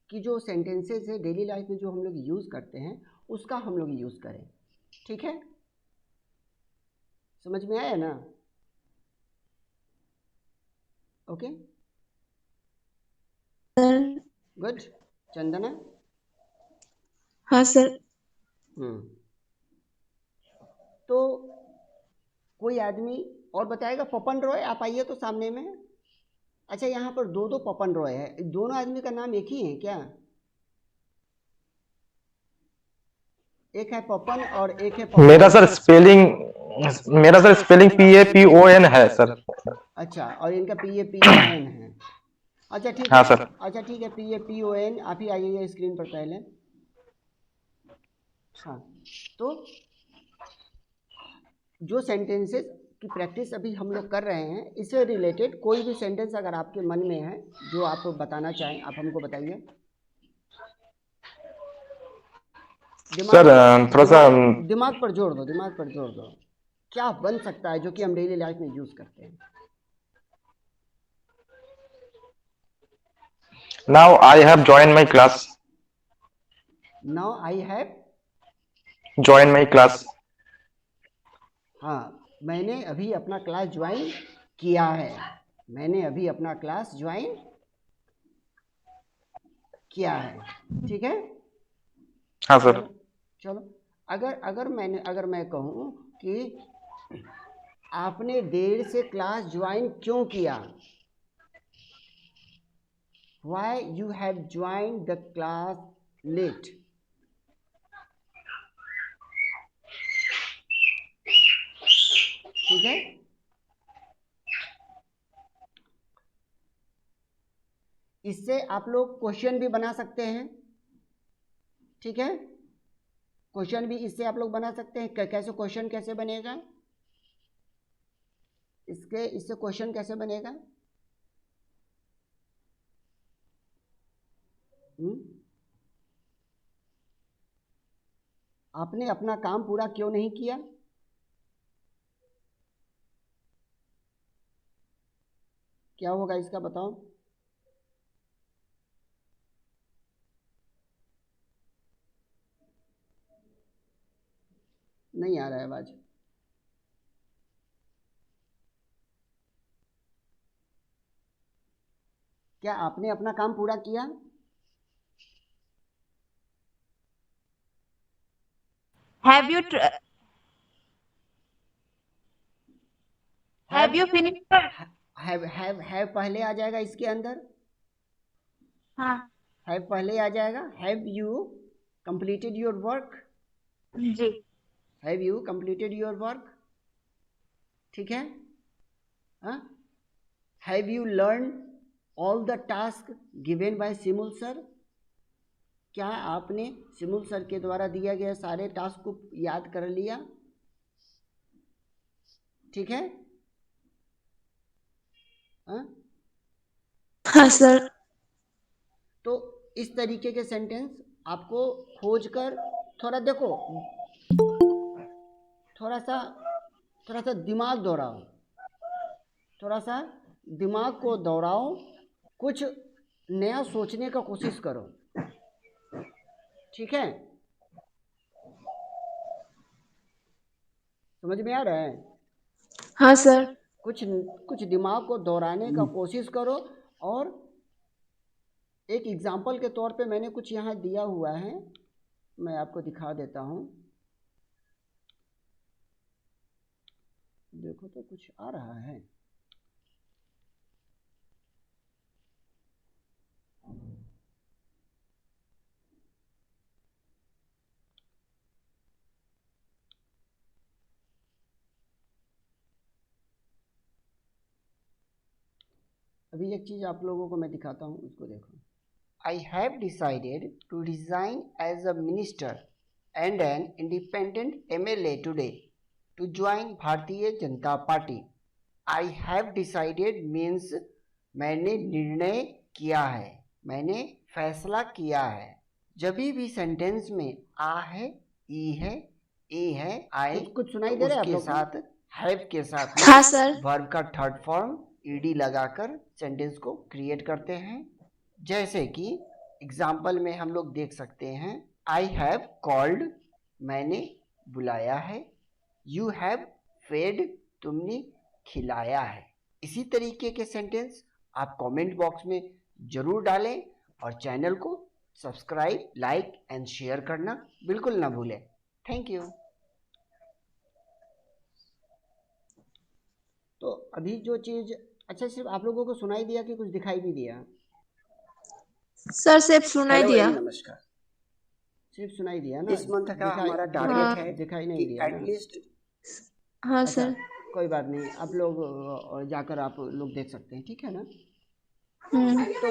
की जो सेंटेंसेस है डेली लाइफ में जो हम लोग यूज़ करते हैं उसका हम लोग यूज़ करें, ठीक है? समझ में आया ना? Okay good. चंदना? हाँ सर। तो कोई आदमी और बताएगा? पपन रॉय, आप आइए तो सामने में। अच्छा, यहाँ पर दो दो पपन रॉय है, दोनों आदमी का नाम एक ही है क्या? एक है पपन और एक है पपन। मेरा सर स्पेलिंग PAPON है सर। अच्छा, और इनका PAPON है। अच्छा ठीक हाँ है सर। अच्छा ठीक है, PAPON। आप ही आइए स्क्रीन पर पहले। हाँ, तो जो सेंटेंसेस की प्रैक्टिस अभी हम लोग कर रहे हैं, इससे रिलेटेड कोई भी सेंटेंस अगर आपके मन में है जो आप बताना चाहें, आप हमको बताइए। सर थोड़ा सा दिमाग पर जोर दो, दिमाग पर जोर दो। क्या बन सकता है जो कि हम डेली लाइफ में यूज करते हैं? Now I have join my class. Now I have join my class. हाँ, मैंने अभी अपना क्लास ज्वाइन किया है। मैंने अभी अपना क्लास ज्वाइन किया है। ठीक है? हाँ सर। चलो, अगर मैं कहूँ कि आपने देर से क्लास ज्वाइन क्यों किया? Why you have joined the class late? ठीक है? इससे आप लोग क्वेश्चन भी बना सकते हैं। ठीक है? क्वेश्चन भी इससे आप लोग बना सकते हैं। कैसे क्वेश्चन कैसे बनेगा? इससे क्वेश्चन कैसे बनेगा? आपने अपना काम पूरा क्यों नहीं किया? क्या होगा इसका बताओ? नहीं आ रहा है आवाज। क्या आपने अपना काम पूरा किया? Have you finished? हैव पहले आ जाएगा इसके अंदर। हाँ हैव पहले आ जाएगा। Have you completed your work? जी। Have you completed your work? ठीक है? Have you learn all the task given by Simul sir? क्या आपने सिमुल सर के द्वारा दिया गया सारे टास्क को याद कर लिया? ठीक है? हाँ सर। तो इस तरीके के सेंटेंस आपको खोजकर थोड़ा देखो, थोड़ा सा दिमाग दौड़ाओ, थोड़ा सा दिमाग को दौड़ाओ, कुछ नया सोचने का कोशिश करो। ठीक है? समझ में आ रहा है? हाँ सर। कुछ दिमाग को दौड़ाने का कोशिश करो। और एक एग्जाम्पल के तौर पे मैंने कुछ यहाँ दिया हुआ है, मैं आपको दिखा देता हूँ। देखो तो कुछ आ रहा है। अभी एक चीज आप लोगों को मैं दिखाता हूँ, उसको देखो। I have decided to resign as a minister and an independent MLA today to join Bharatiya Janata party. I have decided means मैंने निर्णय किया है, मैंने फैसला किया है। जब भी सेंटेंस में आ है, ई है, ए है, आई कुछ सुनाई दे रहा है आप लोग? साथ हैव के साथ हाँ सर। वर्ब का थर्ड फॉर्म ईडी लगाकर सेंटेंस को क्रिएट करते हैं। जैसे कि एग्जाम्पल में हम लोग देख सकते हैं, आई हैव कॉल्ड, मैंने बुलाया है। यू हैव फेड, तुमने खिलाया है। इसी तरीके के सेंटेंस आप कमेंट बॉक्स में जरूर डालें और चैनल को सब्सक्राइब, लाइक एंड शेयर करना बिल्कुल ना भूलें। Thank you. तो अभी जो चीज, अच्छा सिर्फ आप लोगों को सुनाई दिया कि कुछ दिखाई भी दिया? सर सिर्फ सुनाई हेलो दिया। एंड नमस्कार। सिर्फ सुनाई दिया ना? इस मंथ का हमारा टारगेट है, दिखाई नहीं दिया ना? एटलीस्ट हाँ अच्छा सर। कोई बात नहीं, आप लोग जाकर आप लोग देख सकते हैं, ठीक है ना? तो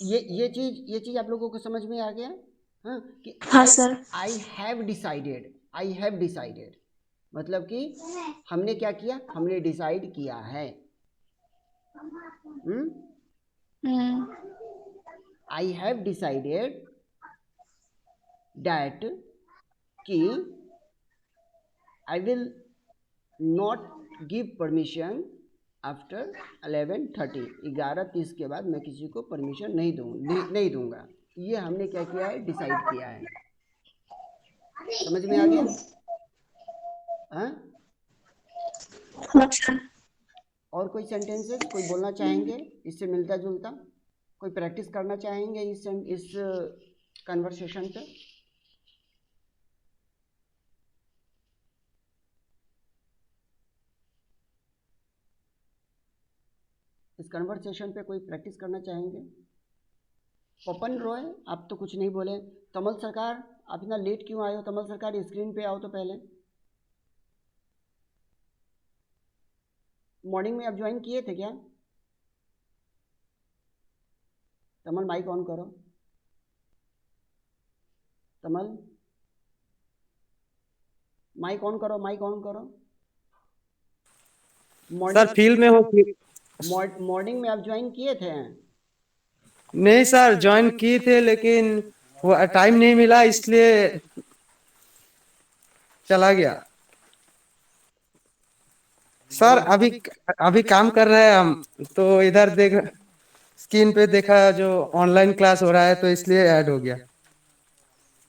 ये चीज आप लोगों को समझ में आ गया? हाँ कि हाँ सर। आई हैव डिसाइडेड मतलब कि हमने क्या किया, हमने डिसाइड किया है। आई हैव डिसाइडेड दैट कि I will not give permission after 11:30, 11:30 के बाद मैं किसी को परमिशन नहीं दूंगा। ये हमने क्या किया है, डिसाइड किया है। समझ में आ गया? हाँ? और कोई सेंटेंसेस कोई बोलना चाहेंगे इससे मिलता जुलता? कोई प्रैक्टिस करना चाहेंगे इस कन्वर्सेशन पे? इस कन्वर्सेशन पे कोई प्रैक्टिस करना चाहेंगे? पपन रॉय आप तो कुछ नहीं बोले। कमल सरकार आप इतना लेट क्यों आए हो? कमल सरकार स्क्रीन पे आओ तो पहले। मॉर्निंग में आप ज्वाइन किए थे क्या? कमल माइक ऑन करो। कमल माइक ऑन करो, माइक ऑन करो। सर फील्ड में हो? मॉर्निंग में आप ज्वाइन किए थे? नहीं सर, ज्वाइन किए थे लेकिन वो टाइम नहीं मिला इसलिए चला गया। सर अभी काम कर रहे हैं हम, तो इधर देख स्क्रीन पे देखा जो ऑनलाइन क्लास हो रहा है तो इसलिए ऐड हो गया।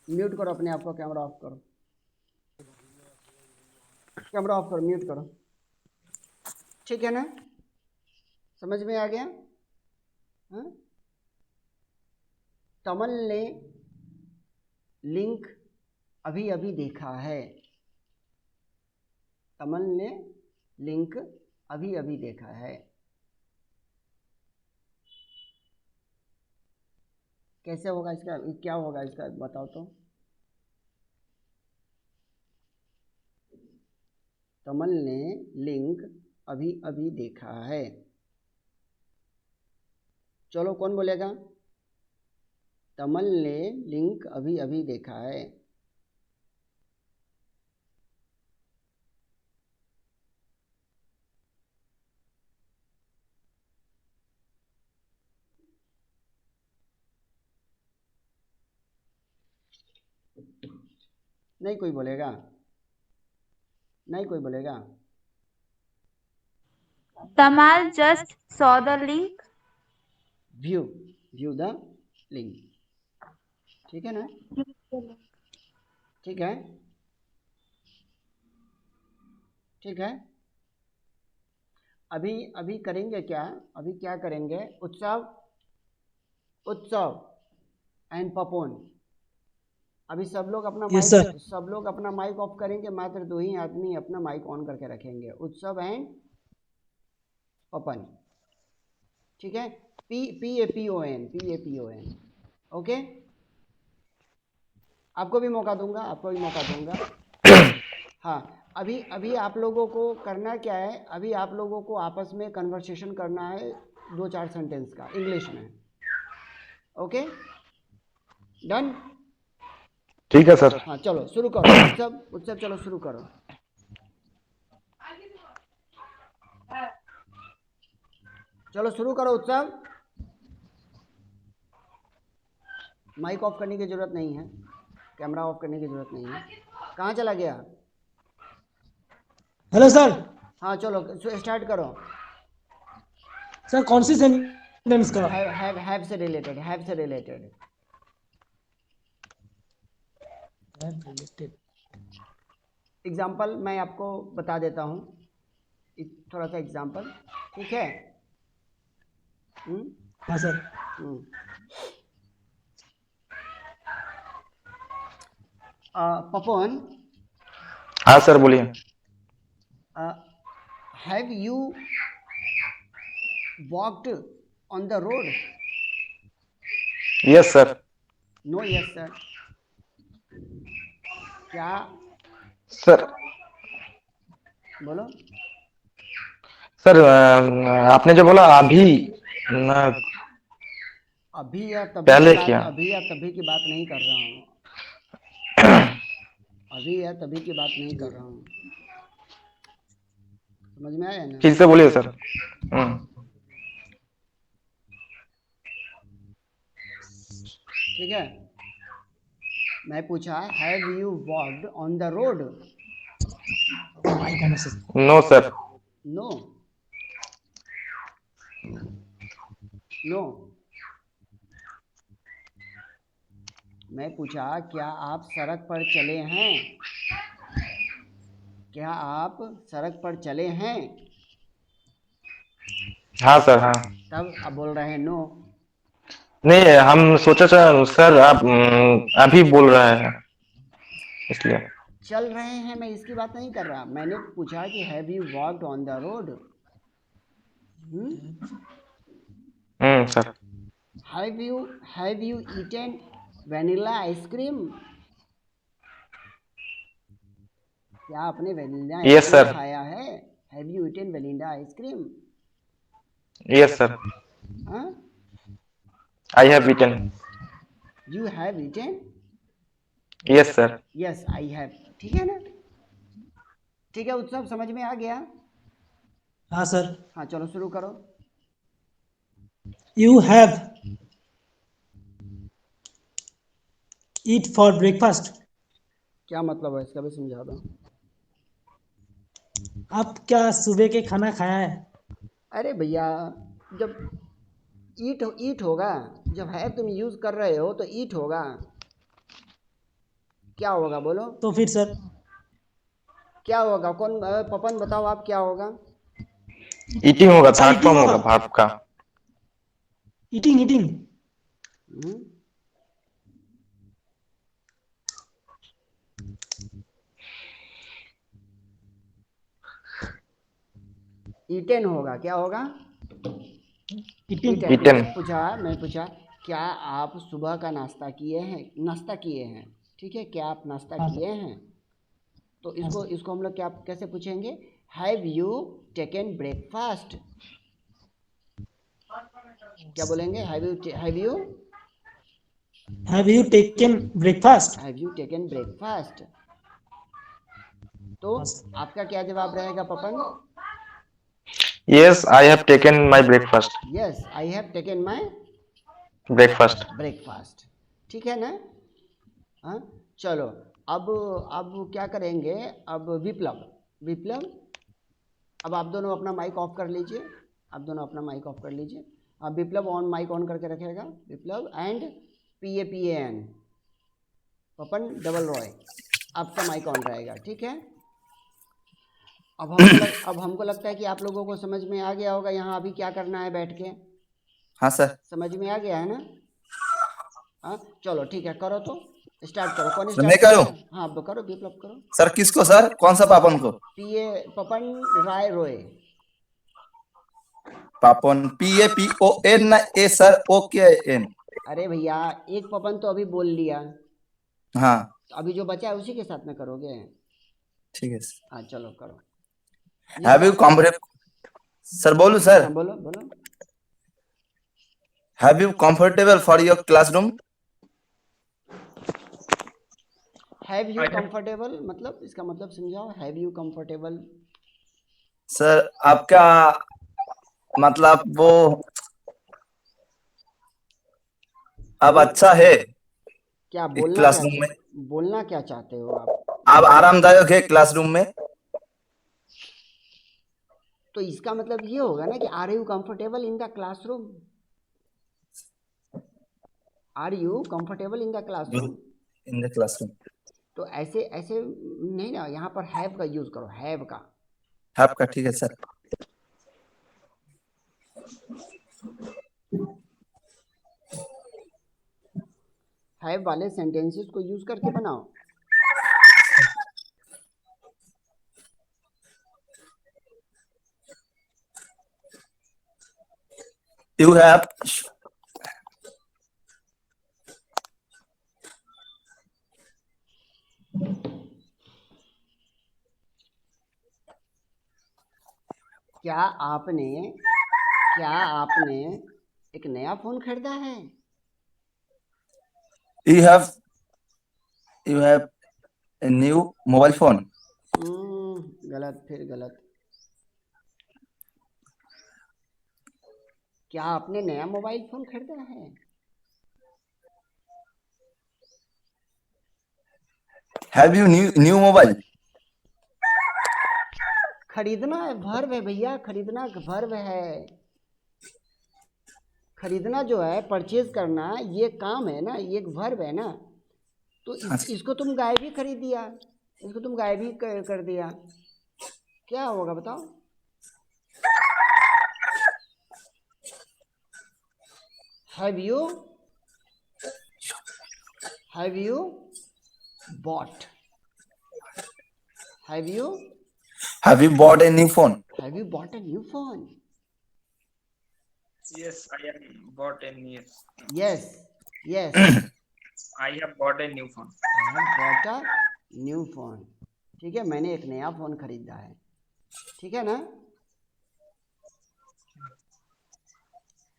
म्यूट करो अपने आप को, कैमरा ऑफ करो, कैमरा ऑफ करो, म्यूट करो, ठीक है ना? समझ में आ गया? हाँ? कमल ने लिंक अभी अभी देखा है। कमल ने लिंक अभी अभी देखा है। कैसे होगा इसका, क्या होगा इसका बताओ तो? कमल ने लिंक अभी अभी देखा है। चलो कौन बोलेगा? कमल ने लिंक अभी अभी देखा है। नहीं कोई बोलेगा? नहीं कोई बोलेगा? Tamal just saw the link. View the link, ठीक है ना? ठीक है, ठीक है। अभी करेंगे क्या? अभी क्या करेंगे? उत्सव एंड पपोन। अभी सब लोग अपना माइक ऑफ करेंगे, मात्र 2 ही आदमी अपना माइक ऑन करके रखेंगे। उत्सव एंड पपन, ठीक है? PAPON, okay? आपको भी मौका दूंगा, हाँ। अभी आप लोगों को करना क्या है? अभी आप लोगों को आपस में कन्वर्सेशन करना है 2-4 सेंटेंस का इंग्लिश में, ओके? डन? ठीक है सर। हाँ चलो शुरू करो। उत्सव चलो शुरू करो। चलो शुरू करो उत्सव। माइक ऑफ करने की जरूरत नहीं है, कैमरा ऑफ करने की जरूरत नहीं है। कहाँ चला गया? Hello sir. हाँ चलो स्टार्ट करो। सर कौन सी सेंटेंस का? हैव से रिलेटेड। एग्जाम्पल मैं आपको बता देता हूँ, थोड़ा सा एग्जाम्पल, ठीक है? हाँ सर। पपन, हाँ सर बोलिए। Have you walked on the road? Yes sir. No yes sir. क्या सर बोलो? सर आपने जो बोला अभी न, अभी या तभी पहले की बात, क्या? अभी या तभी की बात नहीं कर रहा हूँ। अभी या तभी की बात नहीं कर रहा हूँ। समझ में आया ना? फिर से बोलिए सर। ठीक है, मैं पूछा have you walked on the road? No sir. No no. मैं पूछा क्या आप सड़क पर चले हैं? क्या आप सड़क पर चले हैं? हाँ सर हाँ। तब अब बोल रहे हैं नो। नहीं हम सोचा सर आप अभी बोल रहे हैं इसलिए। चल रहे हैं, मैं इसकी बात नहीं कर रहा। मैंने पूछा कि have you walked on the road? Sir. Have you eaten vanilla ice cream? क्या आपने वैनिला Yes, आइसक्रीम sir. खाया है? Have you eaten vanilla ice cream? Yes sir. हाँ, I have eaten. You have eaten? Yes sir. Yes I have. ठीक है ना? ठीक है, उत्सव समझ में आ गया? हाँ सर। हाँ चलो शुरू करो। You have eat for breakfast. क्या मतलब है इसका भी समझा दो। आप क्या सुबह के खाना खाया है? अरे भैया, जब ईट होगा, जब है तुम यूज कर रहे हो तो ईट होगा। क्या होगा बोलो? तो फिर सर क्या होगा? कौन पपन बताओ आप, क्या होगा? ईटिंग होगा, सर, थर्ड eating फॉर्म होगा। होगा भाप का। Eating eating. ईटेन होगा। क्या होगा? ईटिंग। Eaten। मैं पूछा क्या आप सुबह का नाश्ता किए हैं? ठीक है, क्या आप नाश्ता हाँ, किए हैं? तो इसको हम लोग क्या कैसे पूछेंगे? Have you taken breakfast? क्या बोलेंगे? Have you taken breakfast? तो आपका क्या जवाब रहेगा Papan? Yes I have taken my breakfast. Yes I have taken my breakfast. ठीक है ना? हाँ चलो, अब क्या करेंगे? अब विप्लव, अब आप दोनों अपना माइक ऑफ कर लीजिए। अब विप्लव माइक ऑन करके रखेगा। Viplav and PAPAN Papan double Roy, आपका माइक ऑन रहेगा। ठीक है, अब हमको लगता है कि आप लोगों को समझ में आ गया होगा यहाँ अभी क्या करना है बैठ के। हाँ सर। समझ में आ गया है ना? हाँ चलो ठीक है, करो तो स्टार्ट करो। कौन मैं स्टार्ट करूं? हाँ करो, विप्लव करो। सर किसको सर? कौन सा पापन को? पपन राय रोय। पापन PAPON ना ए सर OKN? अरे भैया, एक पपन तो अभी बोल लिया। हाँ तो अभी जो बचा है उसी के साथ में करोगे। ठीक है सर। हाँ चलो करो। हैव यू सर बोलू सर? हाँ बोलो। Have you comfortable for your classroom? Have you comfortable मतलब इसका मतलब समझाओ। हैव यू कंफर्टेबल सर आपका मतलब वो अब अच्छा है क्या क्लासरूम में? बोलना क्या चाहते हो आप? अब आरामदायक है क्लासरूम में? तो इसका मतलब ये होगा ना कि are you comfortable in the classroom? Are you comfortable in the classroom? In the classroom. तो ऐसे नहीं ना, यहाँ पर हैव का यूज करो। हैव का आपका ठीक है सर। हैव वाले सेंटेंसेस को यूज करके बनाओ। You have क्या आपने एक नया फोन खरीदा है? you have a new mobile phone. गलत, फिर गलत। क्या आपने नया मोबाइल फोन खरीदा है? Have you new mobile? खरीदना है वर्ब है भैया, खरीदना वर्ब है। खरीदना जो है, परचेज करना, ये काम है ना, ये एक वर्ब है ना। तो इसको तुम गायब ही खरीद दिया, इसको तुम गायब ही कर दिया, क्या होगा बताओ? Have you bought? Have you bought a new phone? Have you bought a new phone? Yes, I have bought a new. Yes. I have bought a new phone. I have bought a new phone. ठीक है, मैंने एक नया फोन खरीदा है। ठीक है ना?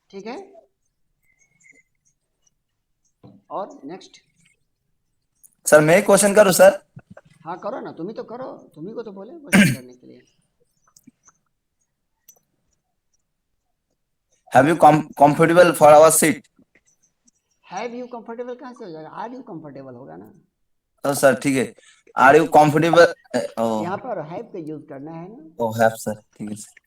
ठीक है। और नेक्स्ट। सर मैं क्वेश्चन करूं सर? हाँ करो ना, तुम ही तो करो, तुम्ही को तो बोले क्वेश्चन करने के लिए। Have you comfortable for our seat? Have you comfortable कहाँ से हो जाएगा? Are you comfortable होगा ना? तो सर ठीक है, Are you comfortable? यहाँ पर have का यूज करना है ना? Oh have सर, ठीक है सर।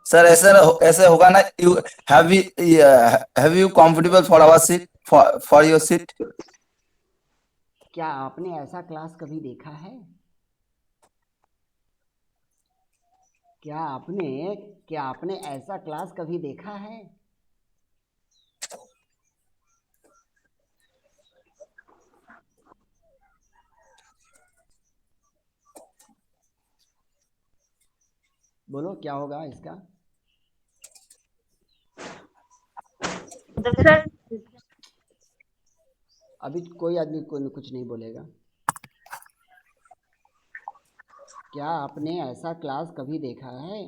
सर ऐसे होगा ना, you have you comfortable for our seat for your seat? क्या आपने ऐसा क्लास कभी देखा है? क्या आपने ऐसा क्लास कभी देखा है? बोलो क्या होगा इसका? अभी कोई आदमी कुछ नहीं बोलेगा। क्या आपने ऐसा क्लास कभी देखा है?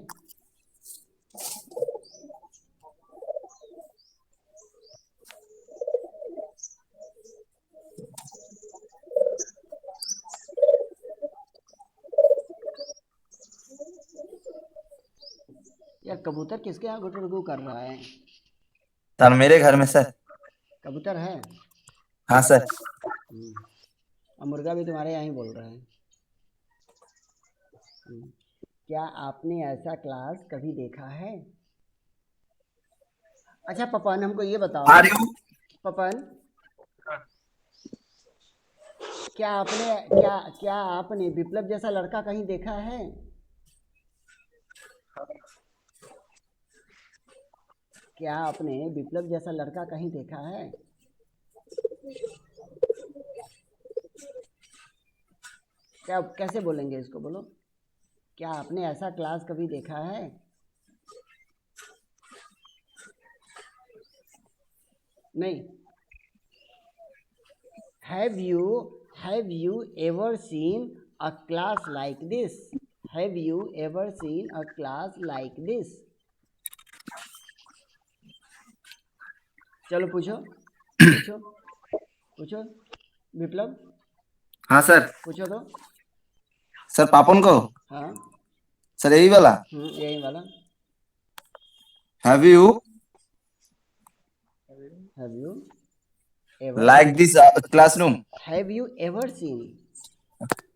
या कबूतर किसके यहाँ गुटगुटू कर रहा है? सर मेरे घर में सर। कबूतर है? हाँ सर। और मुर्गा भी तुम्हारे यहाँ ही बोल रहा है। क्या आपने ऐसा क्लास कभी देखा है? अच्छा पपन, हमको ये बताओ पपन, क्या आपने विप्लव जैसा लड़का कहीं देखा है? क्या आपने विप्लव जैसा लड़का कहीं देखा है? क्या कैसे बोलेंगे इसको? बोलो, क्या आपने ऐसा क्लास कभी देखा है? नहीं। Have you ever seen a class like this? Have you ever seen a class like this? चलो पूछो विप्लव। हाँ सर। पूछो तो सर पापन को। हाँ सर यही वाला। यही वाला। Have you ever like this classroom? Have you ever seen?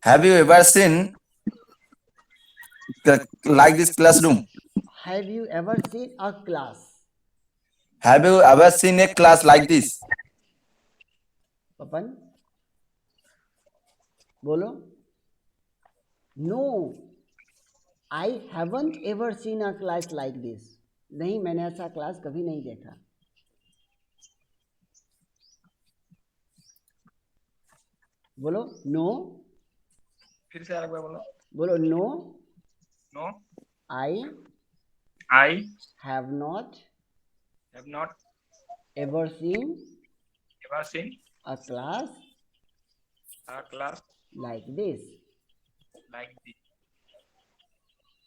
Have you ever seen like this classroom? Have you ever seen a class? Have you ever seen a class like this? Papan बोलो। No, I haven't ever seen a class like this. नहीं, मैंने ऐसा क्लास कभी नहीं देखा। बोलो नो। फिर से एक बार बोलो। बोलो no. No. I have not not ever seen ever seen a class a class like this. Like this.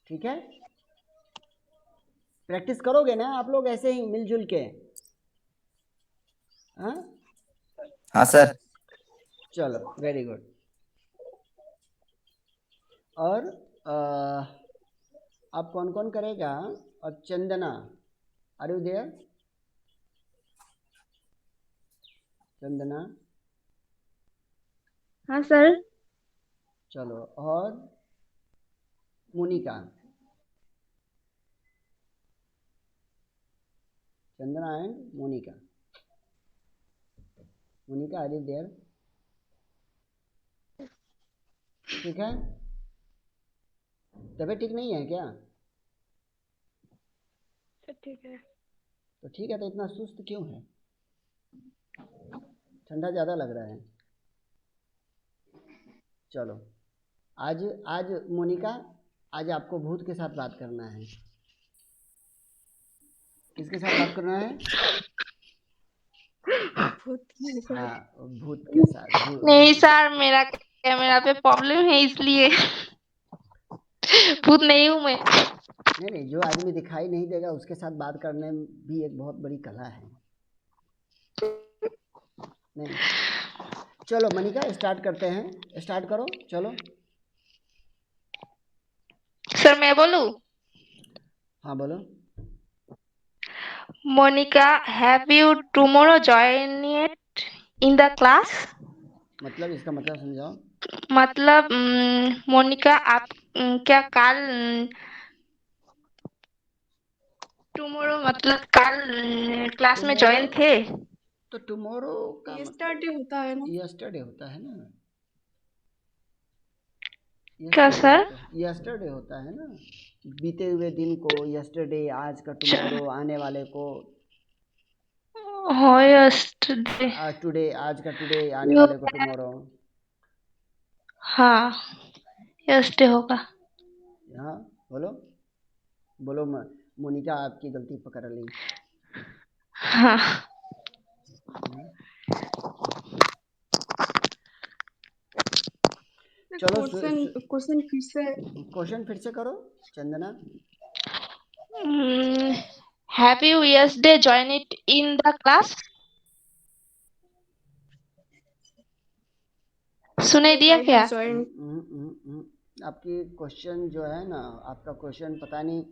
ठीक है, प्रैक्टिस करोगे ना आप लोग ऐसे ही मिलजुल के? हाँ हाँ सर। चलो, वेरी गुड। और अब कौन कौन करेगा? और Chandana, are you there? Chandana, हाँ सर। चलो। और Monika. Chandana and Monika. Monika, are you there? ठीक है, तबीयत ठीक नहीं है क्या? ठीक है। तो ठीक है, तो इतना सुस्त क्यों है? ठंडा ज़्यादा लग रहा है। चलो, आज आज मोनिका, आज आपको भूत के साथ बात करना है। किसके साथ बात करना है? हाँ, भूत के साथ। नहीं सर, मेरा कैमरा पे प्रॉब्लम है इसलिए भूत नहीं हूँ मैं। नहीं नहीं, जो आदमी दिखाई नहीं देगा उसके साथ बात करने में भी एक बहुत बड़ी कला है। नहीं, चलो मनिका, स्टार्ट करते हैं। स्टार्ट करो, चलो। सर मैं बोलूं? हाँ बोलो। Monika, have you tomorrow join it in the class? मतलब इसका मतलब समझाओ। मतलब मोनिका, आप क्या कल टुमारो मतलब कल क्लास में ज्वाइन थे? तो टुमारो का यस्टरडे होता है ना? यस्टरडे होता है ना? क्या सर? यस्टरडे होता है ना, बीते हुए दिन को यस्टरडे, आज का टुमारो, आने वाले को हाँ यस्टरडे। टुडे, आज का टुडे, आने वाले को टुमारो। हाँ यस्टरडे होगा। हाँ बोलो। बोलो मोनिका, आपकी गलती पकड़ ली। हाँ। चलो, क्वेश्चन फिर से करो Chandana. Have you yesterday join it in the class? सुनाई दिया क्या? आपकी क्वेश्चन जो है ना, आपका क्वेश्चन पता नहीं,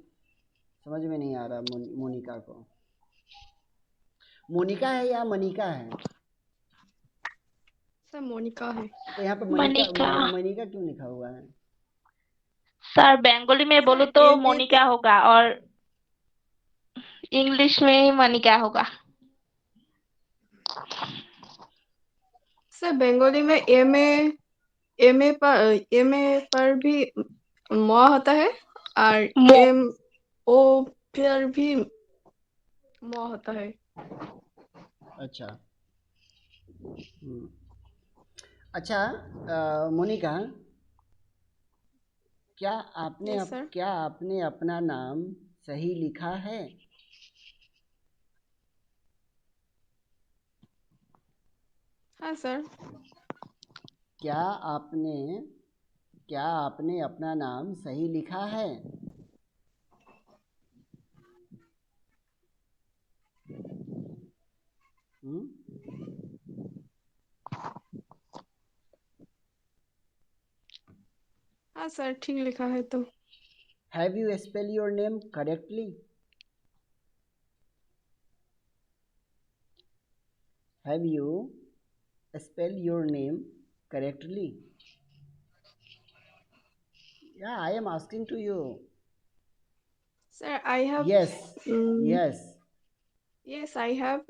समझ में नहीं आ रहा मोनिका को। मोनिका है या मनिका है? सर मोनिका है। तो यहाँ पे मनिका क्यों लिखा हुआ है? सर बंगाली में बोलूं तो मोनिका होगा और इंग्लिश में ही मनिका होगा। सर बंगाली में एम ए पर भी म होता है और एम ओ पर भी म होता है। अच्छा। अच्छा, मोनिका, क्या आपने अपना नाम सही लिखा है? हाँ सर। क्या आपने अपना नाम सही लिखा है? हाँ सर, ठीक लिखा है। तो have you spell your name correctly? Have you spell your name correctly? Yeah, I am asking to you. Sir, I have. Yes. Yes. Yes, I have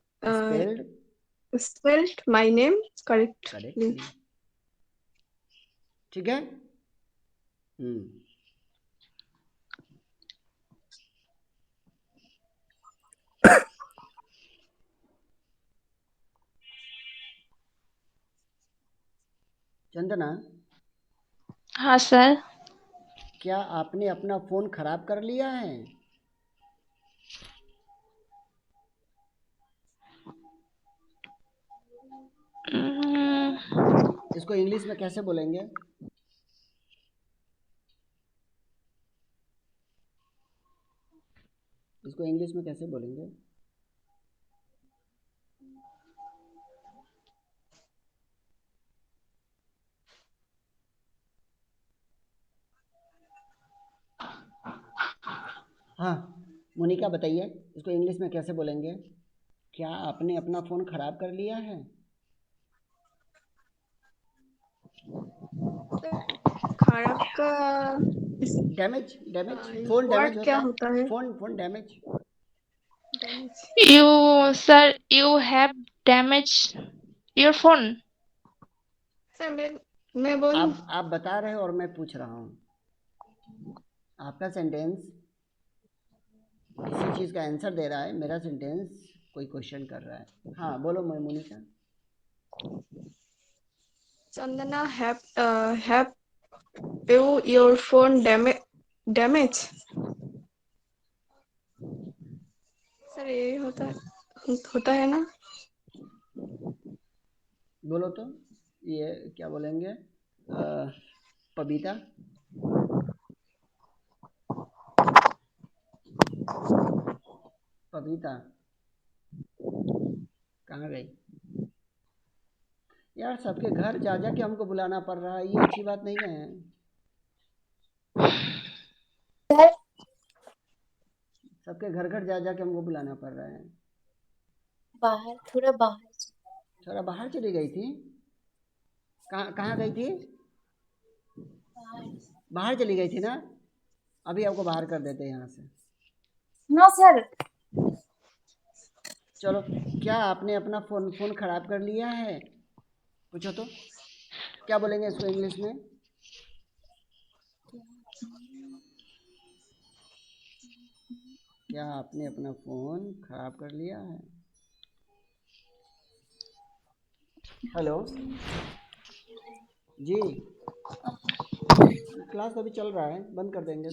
spelled my name correctly. ठीक है? चंदना, हाँ सर। क्या आपने अपना फोन खराब कर लिया है? इसको इंग्लिश में कैसे बोलेंगे? इसको इंग्लिश में कैसे बोलेंगे? हाँ, मोनिका बताइए, इसको इंग्लिश में कैसे बोलेंगे? क्या आपने अपना फ़ोन खराब कर लिया है? खराब का डैमेज, फ़ोन डैमेज वर्ड क्या होता है। होता है? Phone damage. You have damaged your phone. Sir मैं बोलूं? आप बता रहे हो और मैं पूछ रहा हूँ। आपका सेंटेंस किसी चीज़ का आंसर दे रहा है, मेरा सेंटेंस कोई क्वेश्चन कर रहा है। हाँ बोलो Monika. Chandana, have you your phone damage? Sir ये होता है ना? बोलो तो, ये क्या बोलेंगे? पबीता, पपीता कहाँ गई? यार सबके घर जा जा के हमको बुलाना पड़ रहा है, ये अच्छी बात नहीं है। सबके घर घर जा जा के हमको बुलाना पड़ रहा है। थोड़ा बाहर चली गई थी? कहाँ गई थी? बाहर चली गई थी ना? अभी आपको बाहर कर देते हैं यहाँ से। No sir. चलो, क्या आपने अपना फोन खराब कर लिया है? पूछो तो, क्या बोलेंगे इसको इंग्लिश में? क्या आपने अपना फोन खराब कर लिया है? हेलो जी, क्लास अभी चल रहा है, बंद कर देंगे।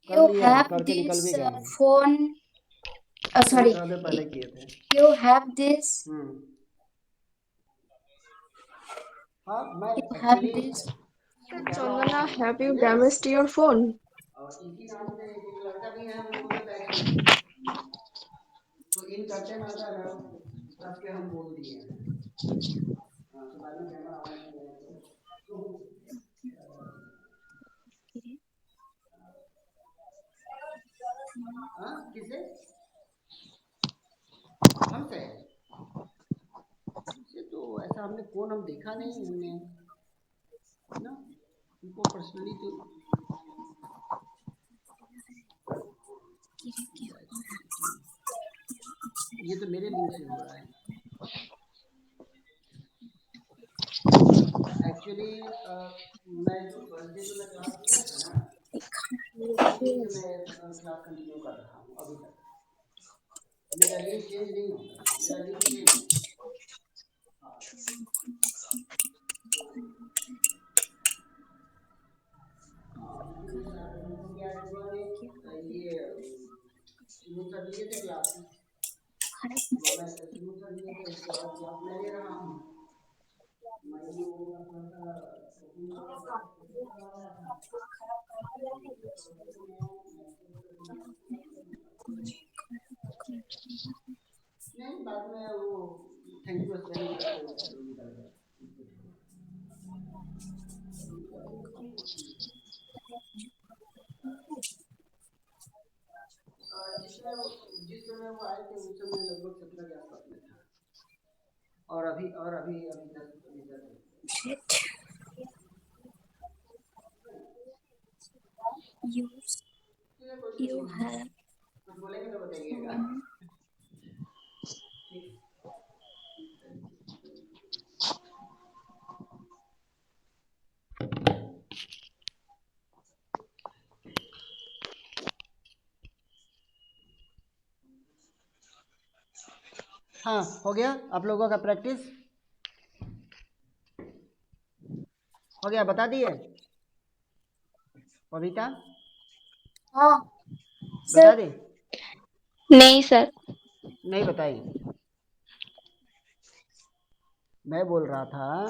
You have this phone. Sorry. पहले किए थे। You have this. हाँ, मैं You have this. Chandana, have you damaged your phone? इसी नाम से एक लड़का भी है, वो बोलता था एक्चुअली, तो इन करते ना था कस के हम बोल दिए हैं। हाँ, तो बाद में कैमरा ऑन किया है तो हाँ, किसे? हमसे तो ऐसा हमने फोन हम देखा नहीं, हमने ना उनको पर्सनली तो ये तो मेरे लिंक से हो रहा है एक्चुअली। मैं जो फर्स्ट डे जो मैं क्लास किया था ना, उसी से मैं क्लास कंटिन्यू कर रहा हूँ अभी तक। मेरा लिंक चेंज नहीं होता, मेरा लिंक सेम है। ये शुरू कर लिए थे क्लास, मैं शुरू कर लिए थे, उसके बाद क्लास मैं ले रहा हूँ। मैं ये अपना नहीं, बाद में वो थैंक यू स्पेलिंग करके निकल गया। जिस समय वो आए थे उस समय लगभग 17 के आसपास में था, और अभी 10 You have. कुछ बोलेंगे तो बताइएगा। हाँ, हो गया आप लोगों का प्रैक्टिस हो गया, बता दिए पविता, हाँ बता सर। दे, नहीं सर। नहीं बताई, मैं बोल रहा था।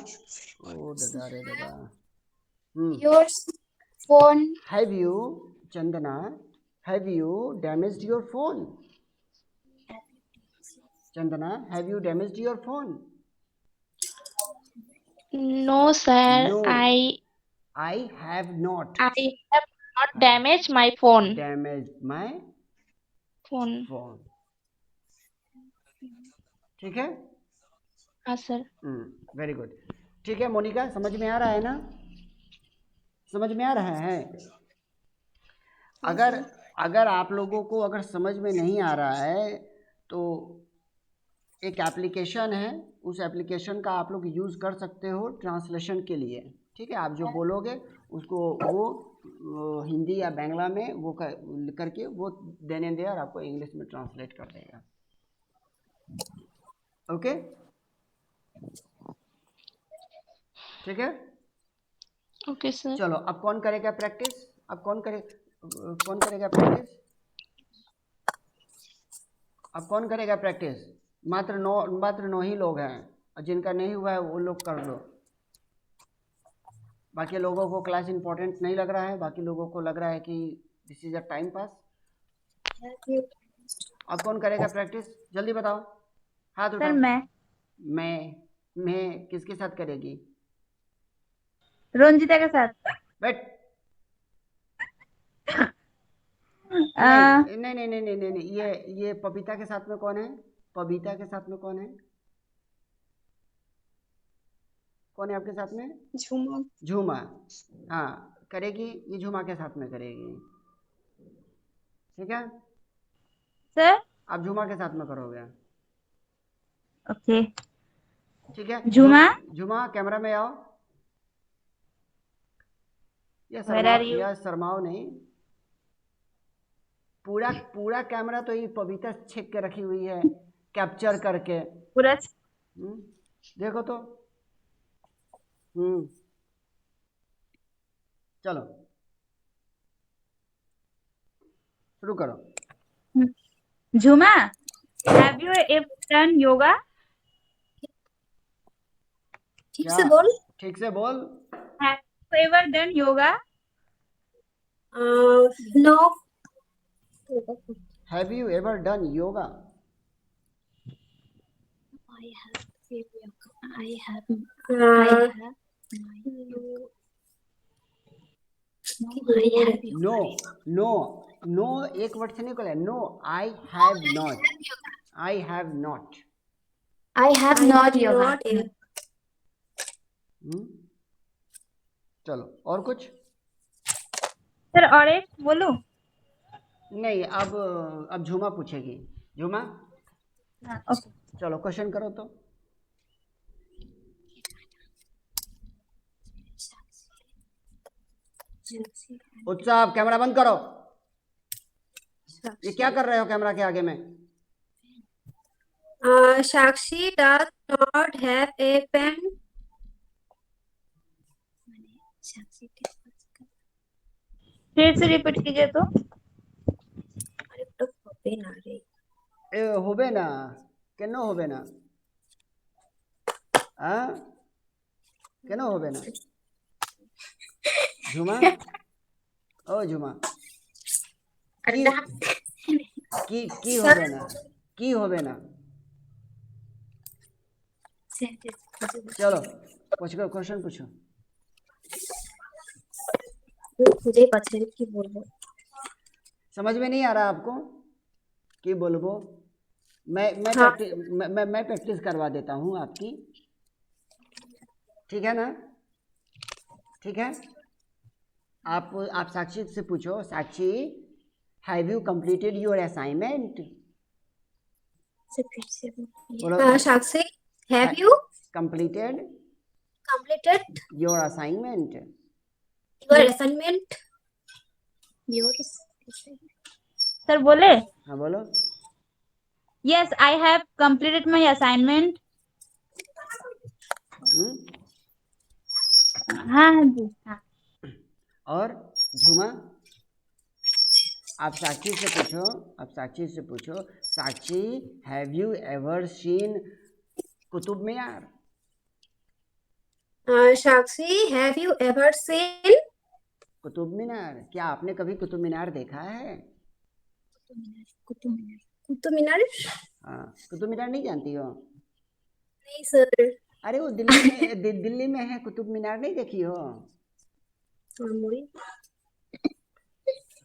ओ दादा रे दादा। Your phone, have you, Chandana, have you damaged your phone? Chandana, have you damaged your phone? No sir, No, I I have not have not damaged my phone. damaged my phone. ठीक है, हाँ सर। Very good. ठीक है मोनिका, समझ में आ रहा है ना? समझ में आ रहा है? अगर आप लोगों को अगर समझ में नहीं आ रहा है तो एक एप्लीकेशन है, उस एप्लीकेशन का आप लोग यूज़ कर सकते हो ट्रांसलेशन के लिए। ठीक है, आप जो बोलोगे उसको वो हिंदी या बांग्ला में वो करके वो देने दे और आपको इंग्लिश में ट्रांसलेट कर देगा। ओके, ठीक है, ओके सर। चलो अब कौन करेगा प्रैक्टिस? अब कौन करेगा प्रैक्टिस? अब कौन करेगा प्रैक्टिस? मात्र 9 ही लोग हैं, और जिनका नहीं हुआ है वो लोग कर लो। बाकी लोगों को क्लास इंपॉर्टेंट नहीं लग रहा है, बाकी लोगों को लग रहा है कि this is a time pass. अब कौन करेगा प्रैक्टिस? जल्दी बताओ, हाथ उठाओ। सर मैं किसके साथ करेगी? रंजिता के साथ। बैठ। नहीं, ये पपीता के साथ में कौन है? पपीता के साथ में कौन है? कौन है आपके साथ में? झूमा। हाँ करेगी, ये झूमा के साथ में करेगी। ठीक है सर, आप झूमा के साथ में करोगे। ओके। ठीक है, झूमा कैमरा में आओ। या शर्माओ नहीं, पूरा कैमरा तो ये पविता छेक के रखी हुई है, कैप्चर करके पूरा। देखो तो। चलो शुरू करो। Jhuma, have you ever done yoga? ठीक से बोल। ठीक से बोल। Have you ever done yoga? No. Have you ever done yoga? I have no एक वर्ड से निकला। No, I have not yoga. चलो और कुछ? सर और एक बोलो। नहीं, अब झूमा पूछेगी। झूमा, ओके। चलो क्वेश्चन करो तो। उत्साह, कैमरा बंद करो। ये क्या कर रहे हो कैमरा के आगे में? साक्षी does not have a pen. फिर से रिपीट कीजिए तो। होबे ना, केनो होबे ना, केनो होबे ना? झूमा, ओ झूमा, की होबे ना, की होबे ना? चलो क्वेश्चन पूछो। मुझे पता है कि बोलबो। समझ में नहीं आ रहा आपको कि बोलबो? मैं प्रैक्टिस करवा देता हूँ आपकी। ठीक है ना? ठीक है, आप साक्षी से पूछो। Sakshi, have you completed your assignment? Sakshi, have you completed your assignment? Sir बोले? हाँ बोलो। Yes, I have completed my assignment. हाँ हाँ जी हाँ. और झूमा, आप साक्षी से पूछो, Sakshi, have you ever seen Qutub Minar? Sakshi, have you ever seen Qutub Minar, क्या आपने कभी कुतुब मीनार देखा है? कुतुब मीनार? हाँ, कुतुब मीनार नहीं जानती हो? नहीं सर। अरे वो दिल्ली में है, कुतुब मीनार नहीं देखी हो?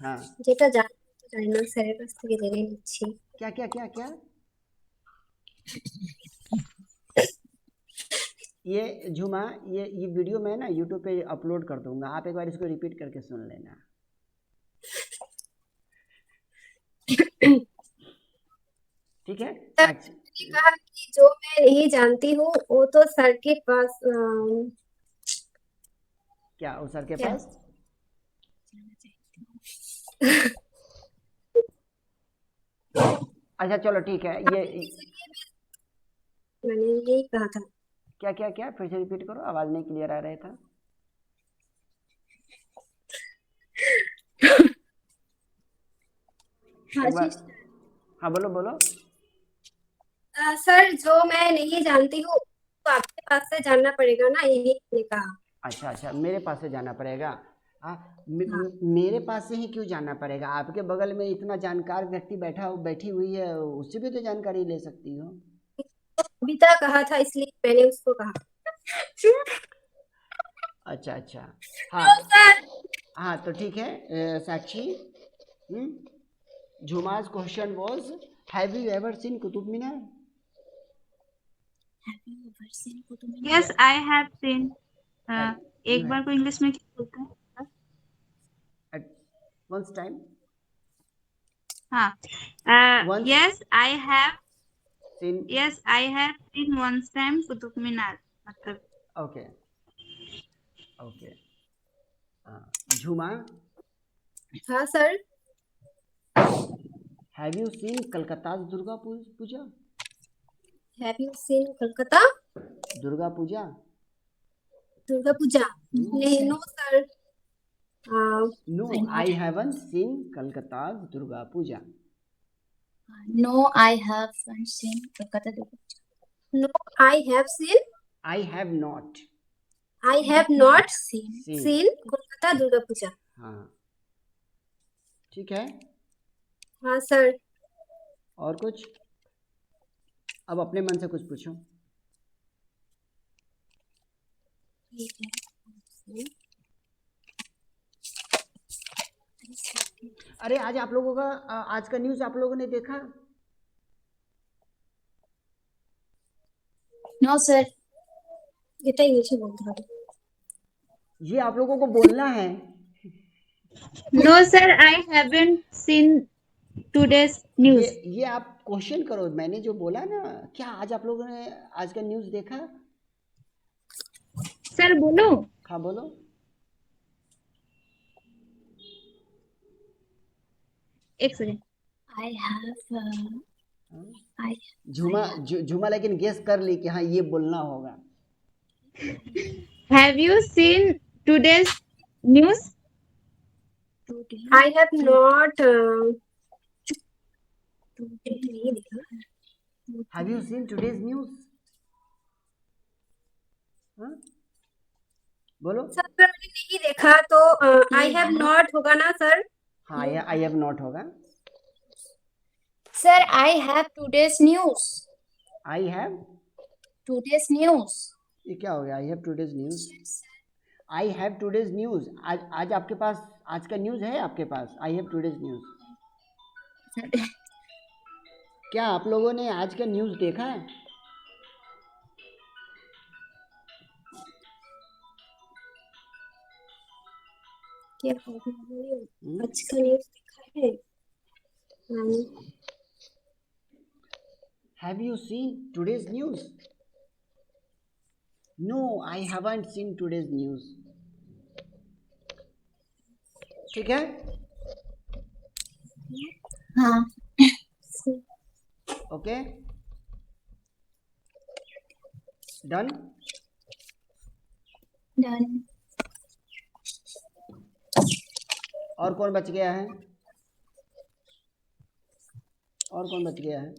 हाँ, যেটা জানি না স্যারের কাছ থেকে জেনে নিচ্ছি। क्या क्या क्या क्या? ये झुमा, ये वीडियो मैं ना यूट्यूब पे अपलोड कर दूंगा, आप एक बार इसको रिपीट करके सुन लेना। ठीक है? कहा कि जो मैं नहीं जानती हूँ वो तो सर के पास क्या वो सर के पास? अच्छा चलो ठीक है, ये मैंने यही कहा था। क्या क्या क्या फिर से रिपीट करो, आवाज नहीं क्लियर आ रहा था। हाँ बोलो बोलो। सर जो मैं नहीं जानती हूँ तो आपके पास से जानना पड़ेगा ना, यही मैंने कहा। अच्छा, मेरे पास से जाना पड़ेगा। मेरे पास से ही क्यों जाना पड़ेगा? आपके बगल में इतना जानकार व्यक्ति बैठी हुई है, उससे भी तो जानकारी ले सकती हो। कविता कहा था इसलिए मैंने उसको कहा। अच्छा हाँ तो ठीक है साक्षी। झुमा's question was, have you ever seen Qutub Minar? Yes, I have seen. एक बार को इंग्लिश में क्या बोलते हैं? At once time? हाँ. Yes, I have seen. Yes, I have seen once time Qutub Minar. मतलब. Okay. झुमा. हाँ sir. Have you seen Calcutta Durga Puja? Have you seen Kolkata? Durga Puja? नहीं, no sir. No, I haven't seen Kolkata's Durga Puja. No, I haven't seen Kolkata Durga Puja. No, I have seen. I have not. I have not seen Kolkata Durga Puja. हाँ, ठीक है। हाँ सर। और कुछ? अब अपने मन से कुछ पूछो। अरे आज आप लोगों का आज का न्यूज़ आप लोगों ने देखा? No sir. बेटा इंग्लिश में बोलते हो। ये आप लोगों को बोलना है। No sir, I haven't seen today's news. ये आप क्वेश्चन करो, मैंने जो बोला ना, क्या आज आप लोगों ने आज का न्यूज़ देखा? सर बोलो। हाँ बोलो। एक सेकंड। झूमा लेकिन गेस कर ली कि हाँ ये बोलना होगा। Have you seen today's news? I have not. Have you seen today's news? हाँ? बोलो। सर अगर मैंने नहीं देखा तो I have not होगा ना सर? हाँ I have not होगा। Sir, I have today's news. I have Today's news. ये क्या हो गया? I have today's news. I have today's news. आज आपके पास आज का न्यूज़ है आपके पास? I have today's news. क्या आप लोगों ने आज का न्यूज़ देखा है? क्या आज का न्यूज़ देखा है? Have you seen today's news? No, I haven't seen today's news. ठीक है? हाँ। Okay done done. और कौन बच गया है? और कौन बच गया है?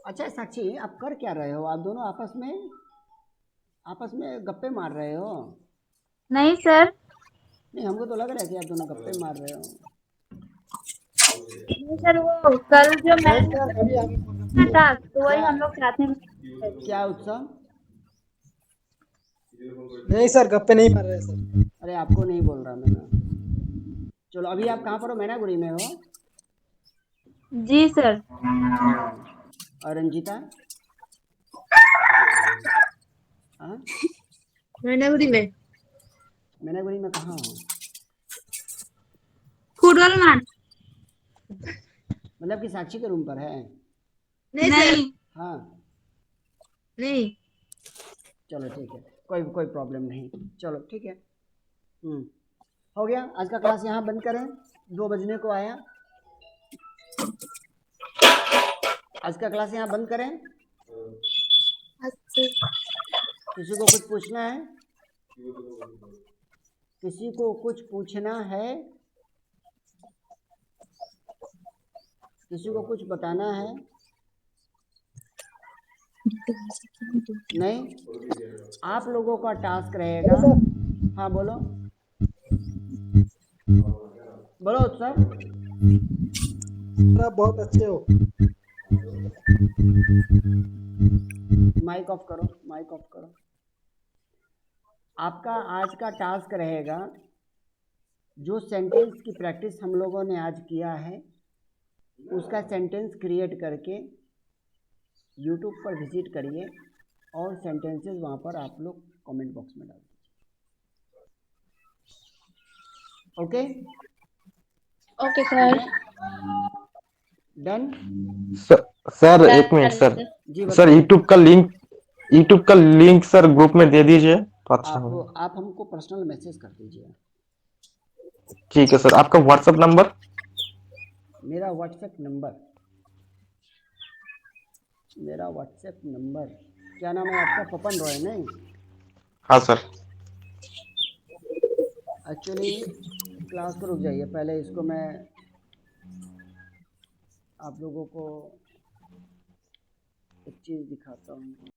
अच्छा साक्षी, आप कर क्या रहे हो? आप दोनों आपस में गप्पे मार रहे हो? नहीं सर। नहीं, हमको तो लग रहा है कि आप दोनों गप्पे मार रहे हो। नहीं सर, वो कल जो मैंने था तो वही हम लोग साथ में। क्या उत्सव? नहीं सर, गप्पे नहीं मार रहे सर। अरे आपको नहीं बोल रहा मैं ना। चलो, अभी आप कहाँ पर हो? मैनागुड़ी में हो? जी सर। और रंजीता? हाँ, मैनागुड़ी में। मैनागुड़ी में कहाँ हो? फुटबॉल मान। मतलब कि साक्षी के रूम पर है? नहीं सर। हाँ, नहीं। चलो ठीक है, कोई प्रॉब्लम नहीं। चलो ठीक है। हो गया। आज का क्लास यहाँ बंद करें, 2 बजने को आया। आज का क्लास यहाँ बंद करें। किसी को कुछ पूछना है? किसी को कुछ पूछना है? किसी को कुछ बताना है? नहीं? आप लोगों का टास्क रहेगा। हाँ बोलो बोलो उत्सव। आप बहुत अच्छे हो। माइक ऑफ करो, माइक ऑफ करो। आपका आज का टास्क रहेगा, जो सेंटेंस की प्रैक्टिस हम लोगों ने आज किया है उसका सेंटेंस क्रिएट करके यूट्यूब पर विजिट करिए और सेंटेंसेस वहाँ पर आप लोग कमेंट बॉक्स में डाल दीजिए। Okay okay sir. Done. Sir एक मिनट सर। जी सर बताइए। यूट्यूब का लिंक सर ग्रुप में दे दीजिए तो अच्छा होगा। आप हमको पर्सनल मैसेज कर दीजिए। ठीक है सर। आपका व्हाट्सएप नंबर? मेरा व्हाट्सएप नंबर क्या नाम है आपका? पपन रॉय नहीं? हाँ सर। एक्चुअली क्लास को रुक जाइए, पहले इसको मैं आप लोगों को एक चीज़ दिखाता हूँ।